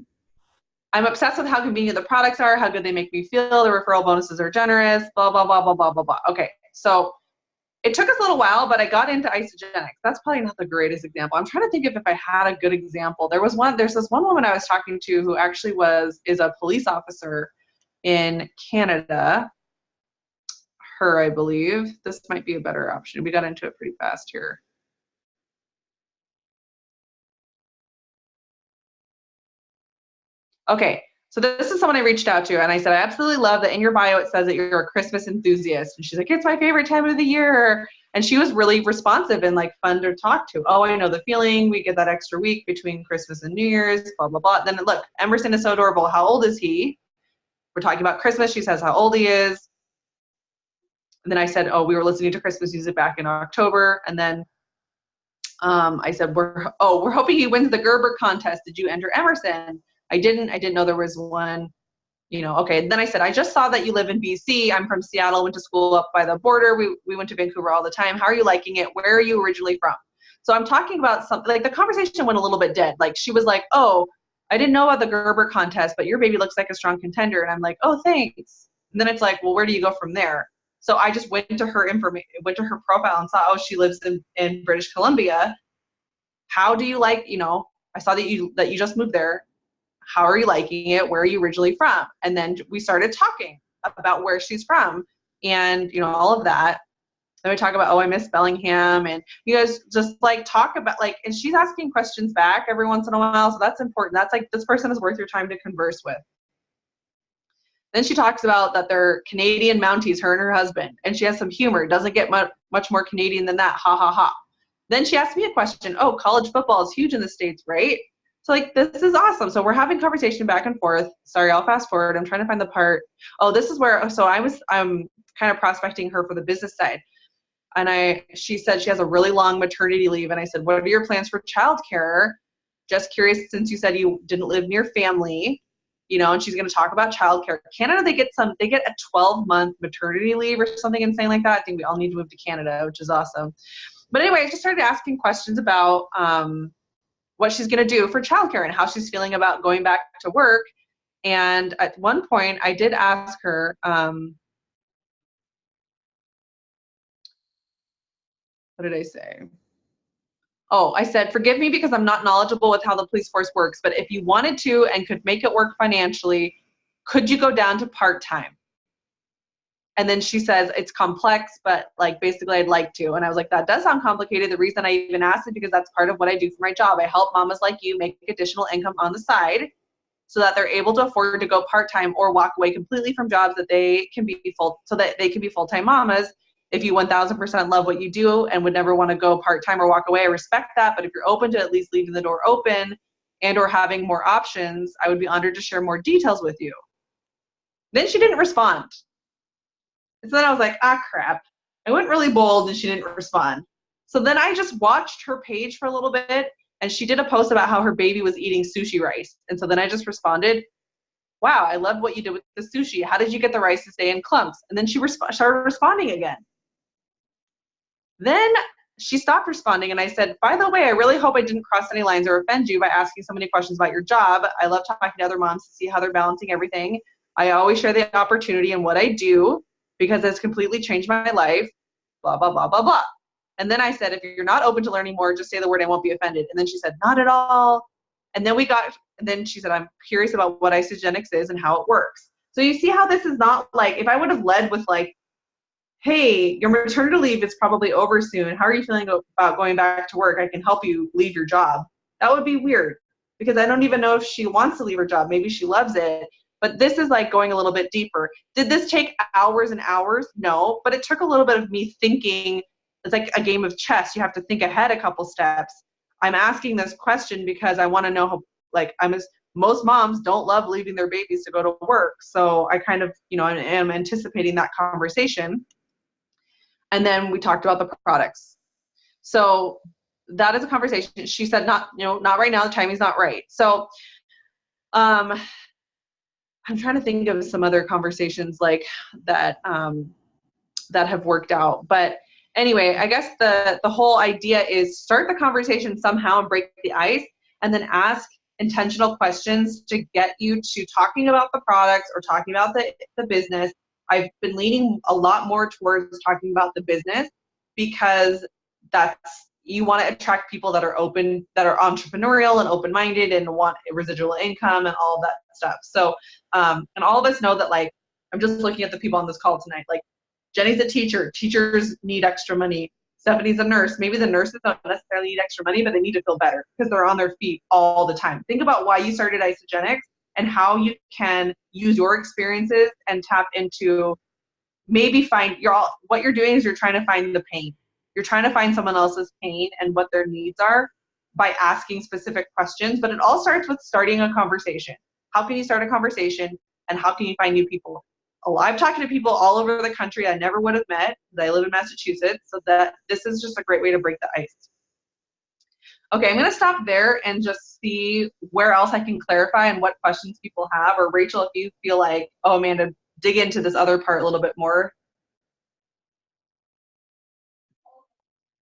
Speaker 1: I'm obsessed with how convenient the products are, how good they make me feel. The referral bonuses are generous, blah, blah, blah, blah, blah, blah, blah. Okay, so it took us a little while, but I got into isogenics. That's probably not the greatest example. I'm trying to think if I had a good example. There's this one woman I was talking to who actually is a police officer in Canada. Her, I believe. This might be a better option. We got into it pretty fast here. Okay, so this is someone I reached out to, and I said, I absolutely love that in your bio it says that you're a Christmas enthusiast. And she's like, it's my favorite time of the year. And she was really responsive and like fun to talk to. Oh, I know the feeling. We get that extra week between Christmas and New Year's, blah, blah, blah. Then look, Emerson is so adorable. How old is he? We're talking about Christmas. She says how old he is. And then I said, oh, we were listening to Christmas music back in October. And then I said, we're hoping he wins the Gerber contest. Did you enter Emerson? I didn't know there was one, you know. Okay, then I said, I just saw that you live in BC. I'm from Seattle, went to school up by the border. We went to Vancouver all the time. How are you liking it? Where are you originally from? So I'm talking about something, like the conversation went a little bit dead. Like she was like, oh, I didn't know about the Gerber contest, but your baby looks like a strong contender. And I'm like, oh, thanks. And then it's like, well, where do you go from there? So I just went to her profile and saw, oh, she lives in British Columbia. How do you like, you know, I saw that you just moved there. How are you liking it? Where are you originally from? And then we started talking about where she's from and, you know, all of that. Then we talk about, oh, I miss Bellingham. And you guys just like talk about like, and she's asking questions back every once in a while. So that's important. That's like, this person is worth your time to converse with. Then she talks about that they're Canadian Mounties, her and her husband. And she has some humor. It doesn't get much more Canadian than that. Ha, ha, ha. Then she asked me a question. Oh, college football is huge in the States, right? So like, this is awesome. So we're having conversation back and forth. Sorry, I'll fast forward. I'm trying to find the part. Oh, this is where, so I'm kind of prospecting her for the business side. And she said she has a really long maternity leave. And I said, what are your plans for childcare? Just curious, since you said you didn't live near family, you know, and she's going to talk about childcare. Canada, they get a 12-month maternity leave or something insane like that. I think we all need to move to Canada, which is awesome. But anyway, I just started asking questions about, what she's going to do for childcare and how she's feeling about going back to work. And at one point I did ask her, what did I say? Oh, I said, forgive me because I'm not knowledgeable with how the police force works, but if you wanted to and could make it work financially, could you go down to part-time? And then she says, it's complex, but like basically I'd like to. And I was like, that does sound complicated. The reason I even asked is because that's part of what I do for my job. I help mamas like you make additional income on the side so that they're able to afford to go part-time or walk away completely from jobs that they can be full-time mamas. If you 1000% love what you do and would never want to go part-time or walk away, I respect that. But if you're open to at least leaving the door open and or having more options, I would be honored to share more details with you. Then she didn't respond. So then I was like, ah, crap. I went really bold and she didn't respond. So then I just watched her page for a little bit and she did a post about how her baby was eating sushi rice. And so then I just responded, wow, I love what you did with the sushi. How did you get the rice to stay in clumps? And then she started responding again. Then she stopped responding, and I said, by the way, I really hope I didn't cross any lines or offend you by asking so many questions about your job. I love talking to other moms to see how they're balancing everything. I always share the opportunity and what I do because it's completely changed my life, blah, blah, blah, blah, blah. And then I said, if you're not open to learning more, just say the word, I won't be offended. And then she said, not at all. And then she said, I'm curious about what Isagenix is and how it works. So you see how this is not like, if I would have led with like, hey, your maternity leave is probably over soon. How are you feeling about going back to work? I can help you leave your job. That would be weird because I don't even know if she wants to leave her job. Maybe she loves it. But this is like going a little bit deeper. Did this take hours and hours? No, but it took a little bit of me thinking. It's like a game of chess. You have to think ahead a couple steps. I'm asking this question because I want to know how, like, most moms don't love leaving their babies to go to work. So I kind of, am anticipating that conversation. And then we talked about the products. So that is a conversation. She said, not right now. The timing's not right. So, I'm trying to think of some other conversations like that, that have worked out. But anyway, I guess the whole idea is start the conversation somehow and break the ice, and then ask intentional questions to get you to talking about the products or talking about the business. I've been leaning a lot more towards talking about the business because you want to attract people that are open, that are entrepreneurial and open-minded and want residual income and all of that stuff. So, and all of us know that, like, I'm just looking at the people on this call tonight, like Jenny's a teacher. Teachers need extra money. Stephanie's a nurse. Maybe the nurses don't necessarily need extra money, but they need to feel better because they're on their feet all the time. Think about why you started Isagenix and how you can use your experiences and tap into maybe what you're doing is you're trying to find the pain. You're trying to find someone else's pain and what their needs are by asking specific questions, but it all starts with starting a conversation. How can you start a conversation and how can you find new people? I've talked to people all over the country I never would have met because I live in Massachusetts, so that this is just a great way to break the ice. Okay, I'm going to stop there and just see where else I can clarify and what questions people have. Or Rachel, if you feel like, oh, Amanda, dig into this other part a little bit more.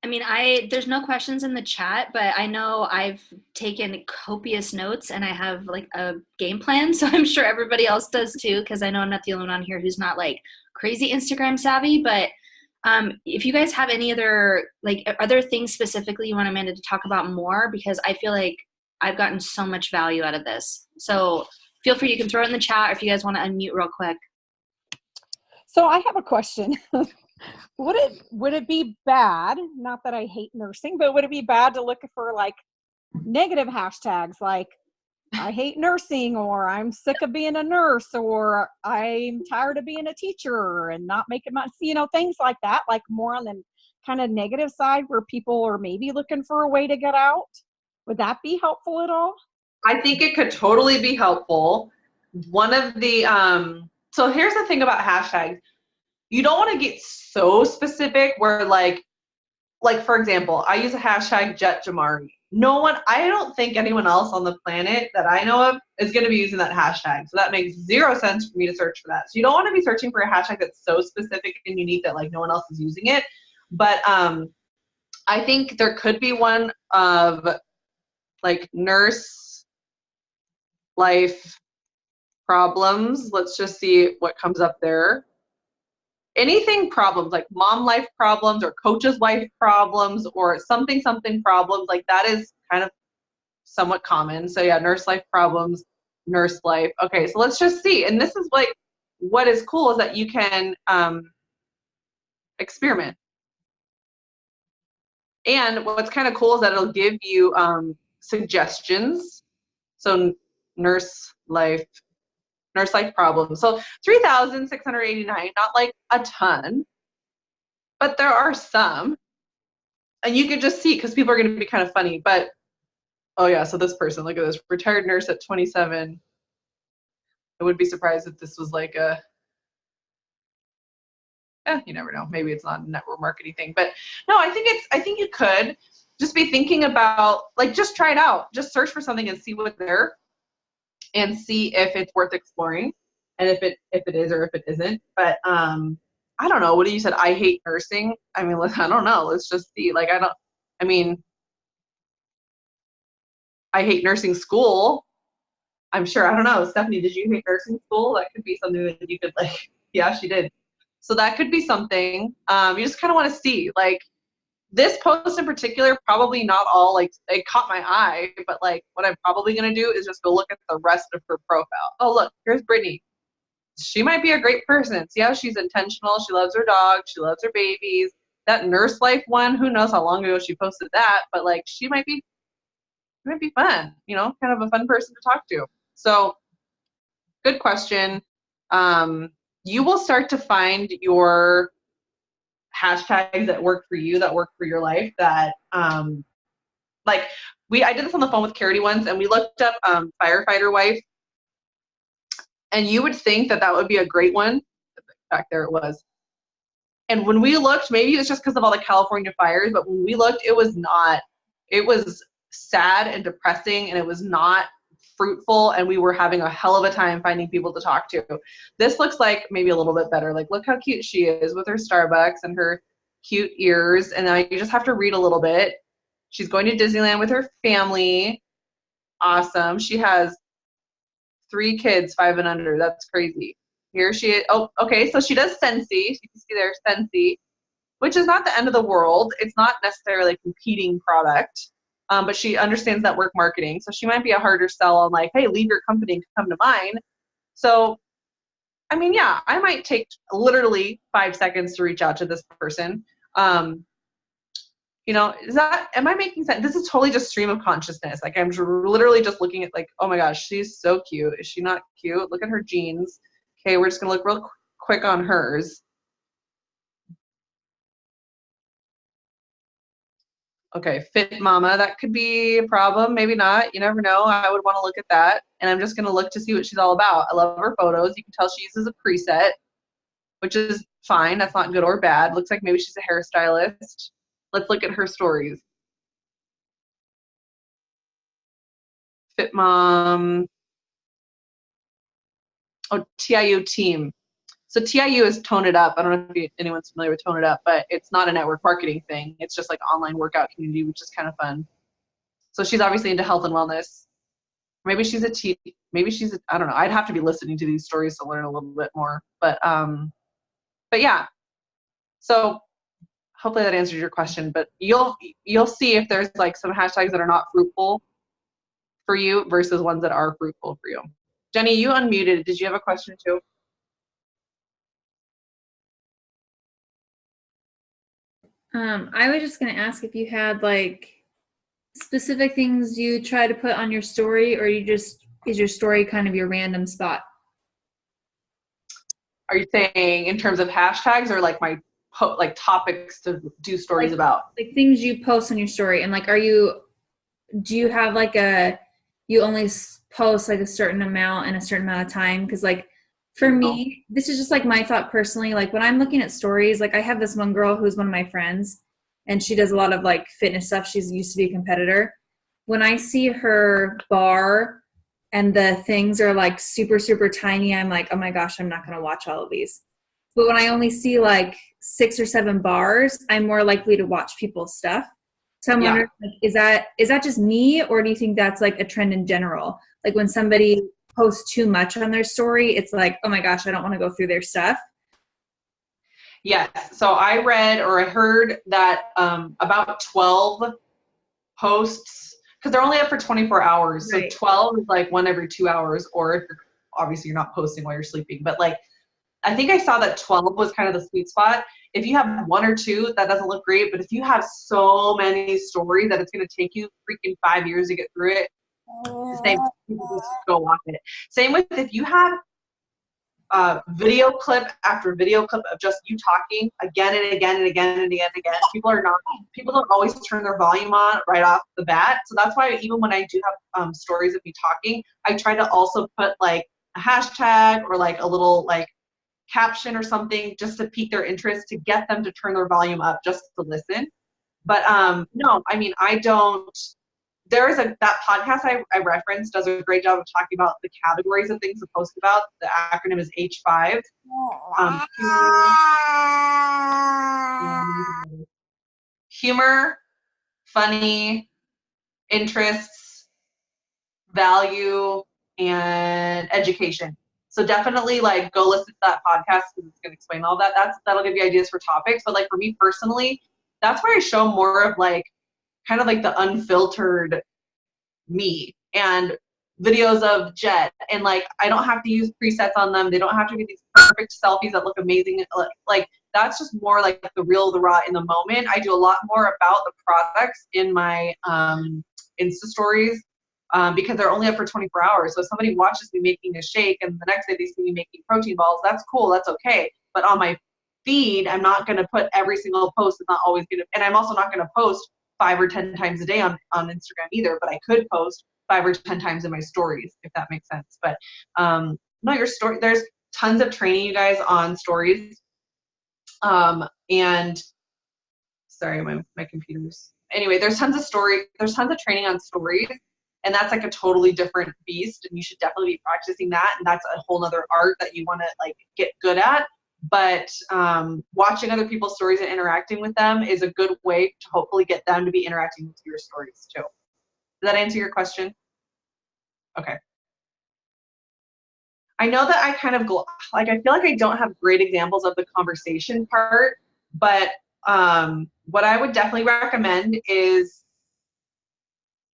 Speaker 2: I mean, there's no questions in the chat, but I know I've taken copious notes and I have like a game plan. So I'm sure everybody else does too, because I know I'm not the only one on here who's not like crazy Instagram savvy. But if you guys have any other things specifically you want Amanda to talk about more, because I feel like I've gotten so much value out of this. So feel free, you can throw it in the chat, or if you guys want to unmute real quick.
Speaker 4: So I have a question. Would it be bad, not that I hate nursing, but would it be bad to look for like negative hashtags like I hate nursing, or I'm sick of being a nurse, or I'm tired of being a teacher and not making money, things like that, like more on the kind of negative side where people are maybe looking for a way to get out? Would that be helpful at all?
Speaker 1: I think it could totally be helpful. One of the, so here's the thing about hashtags. You don't want to get so specific where like for example, I use a hashtag JetJamari. I don't think anyone else on the planet that I know of is going to be using that hashtag. So that makes zero sense for me to search for that. So you don't want to be searching for a hashtag that's so specific and unique that like no one else is using it. But I think there could be one of like nurse life problems. Let's just see what comes up there. Anything problems, like mom life problems or coach's life problems or something problems, like that is kind of somewhat common. So yeah, nurse life problems, nurse life. Okay, so let's just see. And this is like, what is cool is that you can experiment. And what's kind of cool is that it'll give you suggestions. So nurse life problems. So 3,689, not like a ton, but there are some. And you can just see, because people are going to be kind of funny. But, oh yeah, so this person, look at this. Retired nurse at 27. I would be surprised if this was like you never know. Maybe it's not a network marketing thing. But no, I think you could just be thinking about, like, just try it out. Just search for something and see what's there. and see if it's worth exploring, and if it is or if it isn't. But I don't know. What do you said? I hate nursing. I mean, I don't know. Let's just see. Like, I mean, I hate nursing school. I'm sure. I don't know. Stephanie, did you hate nursing school? That could be something that you could like, yeah, she did. So that could be something. You just kind of want to see, like, this post in particular, probably not all, like, it caught my eye, but like what I'm probably going to do is just go look at the rest of her profile. Oh, look, here's Brittany. She might be a great person. See how she's intentional. She loves her dog. She loves her babies. That nurse life one, who knows how long ago she posted that, but like she might be fun, you know, kind of a fun person to talk to. So good question. You will start to find your hashtags that work for you, that work for your life, that like I did this on the phone with Carity once, and we looked up firefighter wife, and you would think that would be a great one. Back there it was. And when we looked, maybe it was just because of all the California fires, but when we looked, it was not. It was sad and depressing, and it was not fruitful, and we were having a hell of a time finding people to talk to. This looks like maybe a little bit better. Like, look how cute she is with her Starbucks and her cute ears, and now you just have to read a little bit. She's going to Disneyland with her family. Awesome. She has 3 kids, 5 and under. That's crazy. Here she is. Oh, okay. So she does Scentsy. You can see there, Scentsy, which is not the end of the world. It's not necessarily a competing product, but she understands network marketing. So she might be a harder sell on like, hey, leave your company and come to mine. So, I mean, yeah, I might take literally 5 seconds to reach out to this person. You know, am I making sense? This is totally just stream of consciousness. Like, I'm literally just looking at like, oh my gosh, she's so cute. Is she not cute? Look at her jeans. Okay, we're just gonna look real quick on hers. Okay, fit mama, that could be a problem, maybe not. You never know. I would want to look at that. And I'm just gonna look to see what she's all about. I love her photos. You can tell she uses a preset, which is fine. That's not good or bad. Looks like maybe she's a hairstylist. Let's look at her stories. Fit mom. Oh, TIU team. So TIU is Tone It Up. I don't know if anyone's familiar with Tone It Up, but it's not a network marketing thing. It's just like online workout community, which is kind of fun. So she's obviously into health and wellness. Maybe she's I don't know. I'd have to be listening to these stories to learn a little bit more. But yeah. So hopefully that answers your question. But you'll see if there's like some hashtags that are not fruitful for you versus ones that are fruitful for you. Jenny, you unmuted. Did you have a question too?
Speaker 3: I was just going to ask if you had like specific things you try to put on your story, or is your story kind of your random spot?
Speaker 1: Are you saying in terms of hashtags or like my like topics to do stories about?
Speaker 3: Like things you post on your story, and like, do you have like you only post like a certain amount in a certain amount of time? Because like for me, this is just like my thought personally. Like when I'm looking at stories, like I have this one girl who's one of my friends, and she does a lot of like fitness stuff. She's used to be a competitor. When I see her bar and the things are like super, super tiny, I'm like, oh my gosh, I'm not going to watch all of these. But when I only see like 6 or 7 bars, I'm more likely to watch people's stuff. So I'm wondering, like, is that just me, or do you think that's like a trend in general? Like when somebody post too much on their story, it's like, oh my gosh, I don't want to go through their stuff.
Speaker 1: Yes. So I read or I heard that about 12 posts, because they're only up for 24 hours. Right. So 12 is like 1 every 2 hours, or if obviously you're not posting while you're sleeping. But like, I think I saw that 12 was kind of the sweet spot. If you have 1 or 2, that doesn't look great. But if you have so many stories that it's going to take you freaking 5 years to get through it, same, just go watch it. Same with if you have video clip after video clip of just you talking again and again and again and again and again. People don't always turn their volume on right off the bat. So that's why even when I do have stories of me talking, I try to also put like a hashtag or like a little like caption or something just to pique their interest, to get them to turn their volume up just to listen. But no, I mean, I don't that podcast I referenced does a great job of talking about the categories of things to post about. The acronym is H5. Humor, funny, interests, value, and education. So definitely like go listen to that podcast because it's going to explain all that. That'll give you ideas for topics. But like for me personally, that's where I show more of like kind of like the unfiltered me and videos of Jet, and like I don't have to use presets on them. They don't have to be these perfect selfies that look amazing. Like that's just more like the real, the raw in the moment. I do a lot more about the products in my Insta stories because they're only up for 24 hours. So if somebody watches me making a shake and the next day they see me making protein balls, that's cool, that's okay. But on my feed, I'm not going to put every single post. It's not always going to, and I'm also not going to post 5 or 10 times a day on Instagram either, but I could post 5 or 10 times in my stories, if that makes sense. But no, your story, there's tons of training, you guys, on stories. And sorry, my computer's, anyway, there's tons of training on stories, and that's like a totally different beast, and you should definitely be practicing that, and that's a whole nother art that you want to like get good at. But watching other people's stories and interacting with them is a good way to hopefully get them to be interacting with your stories too. Does that answer your question? Okay. I know that I kind of like, I feel like I don't have great examples of the conversation part, but what I would definitely recommend is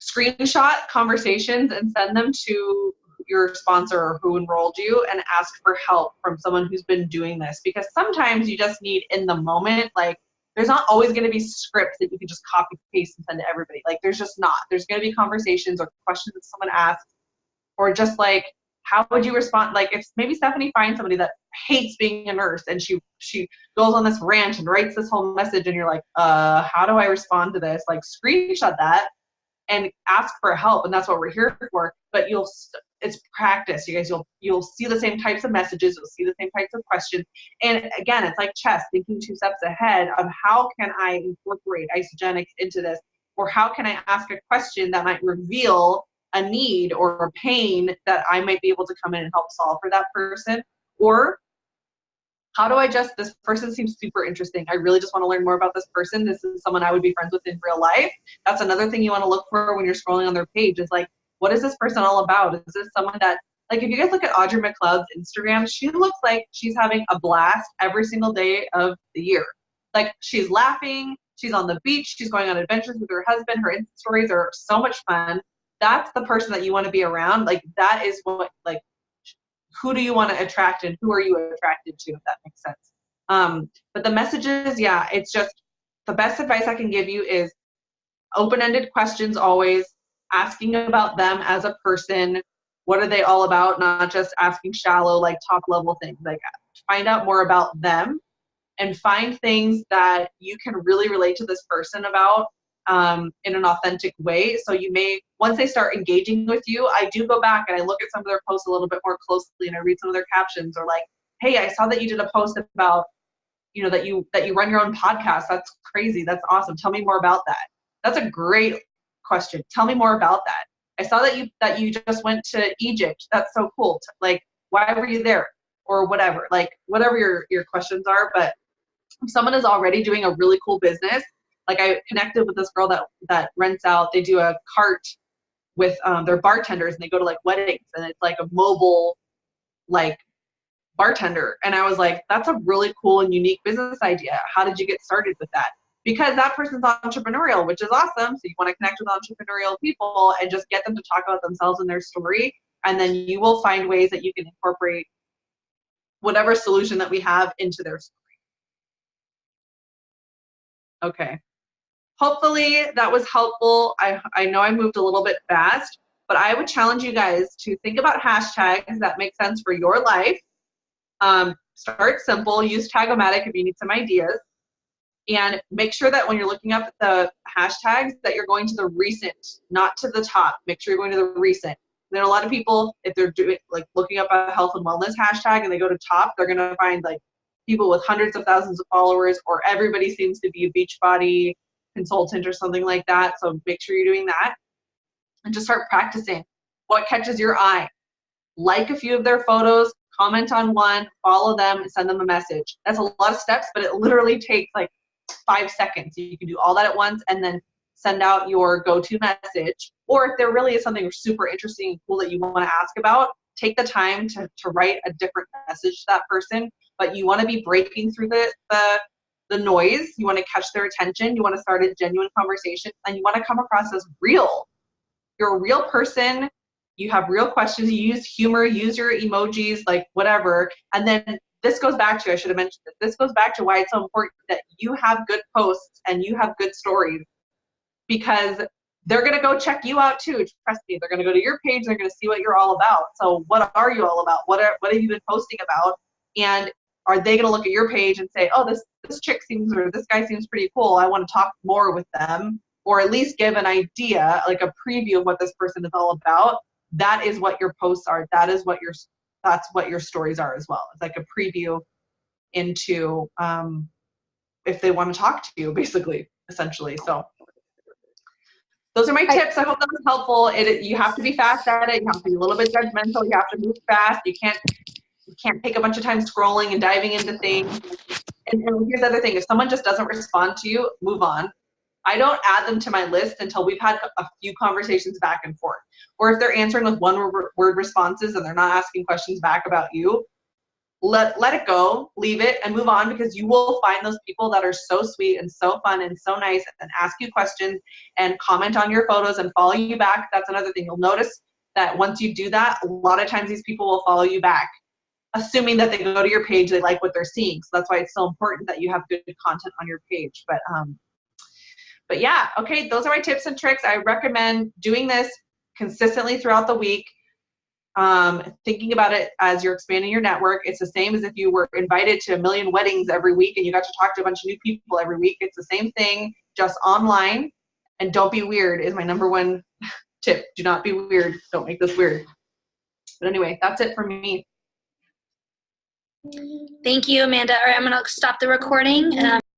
Speaker 1: screenshot conversations and send them to your sponsor or who enrolled you and ask for help from someone who's been doing this, because sometimes you just need in the moment, like there's not always going to be scripts that you can just copy paste and send to everybody. Like there's just not. There's going to be conversations or questions that someone asks, or just like, how would you respond? Like if maybe Stephanie finds somebody that hates being a nurse and she goes on this rant and writes this whole message and you're like, how do I respond to this? Like screenshot that and ask for help, and that's what we're here for. But it's practice, you guys. You'll see the same types of messages, you'll see the same types of questions, and again, it's like chess, thinking 2 steps ahead of how can I incorporate isogenics into this, or how can I ask a question that might reveal a need or a pain that I might be able to come in and help solve for that person, or how do I this person seems super interesting. I really just want to learn more about this person. This is someone I would be friends with in real life. That's another thing you want to look for when you're scrolling on their page, is like, what is this person all about? Is this someone that, like if you guys look at Audrey McLeod's Instagram, she looks like she's having a blast every single day of the year. Like she's laughing, she's on the beach, she's going on adventures with her husband, her Insta stories are so much fun. That's the person that you want to be around. Like that is what, like, who do you want to attract and who are you attracted to, if that makes sense. But the messages, yeah, it's just the best advice I can give you is open-ended questions always, asking about them as a person. What are they all about? Not just asking shallow, like top level things. Like find out more about them and find things that you can really relate to this person about in an authentic way. So you may, once they start engaging with you, I do go back and I look at some of their posts a little bit more closely and I read some of their captions, or like, hey, I saw that you did a post about, you know, that you run your own podcast. That's crazy. That's awesome. Tell me more about that. That's a great question. Tell me more about that. I saw that you just went to Egypt. That's so cool. Like, why were you there? Or whatever, like whatever your questions are. But if someone is already doing a really cool business, like I connected with this girl that rents out, they do a cart with their bartenders, and they go to like weddings, and it's like a mobile like bartender. And I was like, that's a really cool and unique business idea. How did you get started with that? Because that person's entrepreneurial, which is awesome. So you want to connect with entrepreneurial people and just get them to talk about themselves and their story. And then you will find ways that you can incorporate whatever solution that we have into their story. Okay. Hopefully that was helpful. I know I moved a little bit fast, but I would challenge you guys to think about hashtags that make sense for your life. Start simple, use Tagomatic if you need some ideas, and make sure that when you're looking up the hashtags that you're going to the recent, not to the top. Make sure you're going to the recent. Then a lot of people, if they're doing like looking up a health and wellness hashtag and they go to top, they're gonna find like people with hundreds of thousands of followers, or everybody seems to be a Beachbody consultant or something like that. So make sure you're doing that. and just start practicing. What catches your eye? Like a few of their photos, comment on one, follow them, and send them a message. That's a lot of steps, but it literally takes like 5 seconds. You can do all that at once and then send out your go-to message. Or if there really is something super interesting and cool that you want to ask about, take the time to write a different message to that person. But you want to be breaking through the noise. You want to catch their attention. You want to start a genuine conversation, and you want to come across as real. You're a real person. You have real questions. You use humor, use your emojis, like whatever. And then this goes back to, I should have mentioned this goes back to why it's so important that you have good posts and you have good stories, because they're going to go check you out too. Trust me, they're going to go to your page. They're going to see what you're all about. So what are you all about? What have you been posting about? And are they going to look at your page and say, oh, this chick seems, or this guy seems pretty cool. I want to talk more with them, or at least give an idea, like a preview of what this person is all about. That is what your posts are. That's what your stories are as well. It's like a preview into if they want to talk to you, basically, essentially. So those are my tips. I hope that was helpful. You have to be fast at it. You have to be a little bit judgmental. You have to move fast. You can't take a bunch of time scrolling and diving into things. And here's the other thing. If someone just doesn't respond to you, move on. I don't add them to my list until we've had a few conversations back and forth. Or if they're answering with one-word responses and they're not asking questions back about you, let it go, leave it, and move on, because you will find those people that are so sweet and so fun and so nice and ask you questions and comment on your photos and follow you back. That's another thing. You'll notice that once you do that, a lot of times these people will follow you back, assuming that they go to your page, they like what they're seeing. So that's why it's so important that you have good content on your page. But yeah, okay, those are my tips and tricks. I recommend doing this consistently throughout the week. Thinking about it as you're expanding your network. It's the same as if you were invited to a million weddings every week and you got to talk to a bunch of new people every week. It's the same thing, just online. And don't be weird is my number one tip. Do not be weird. Don't make this weird. But anyway, that's it for me.
Speaker 2: Thank you, Amanda. All right, I'm going to stop the recording.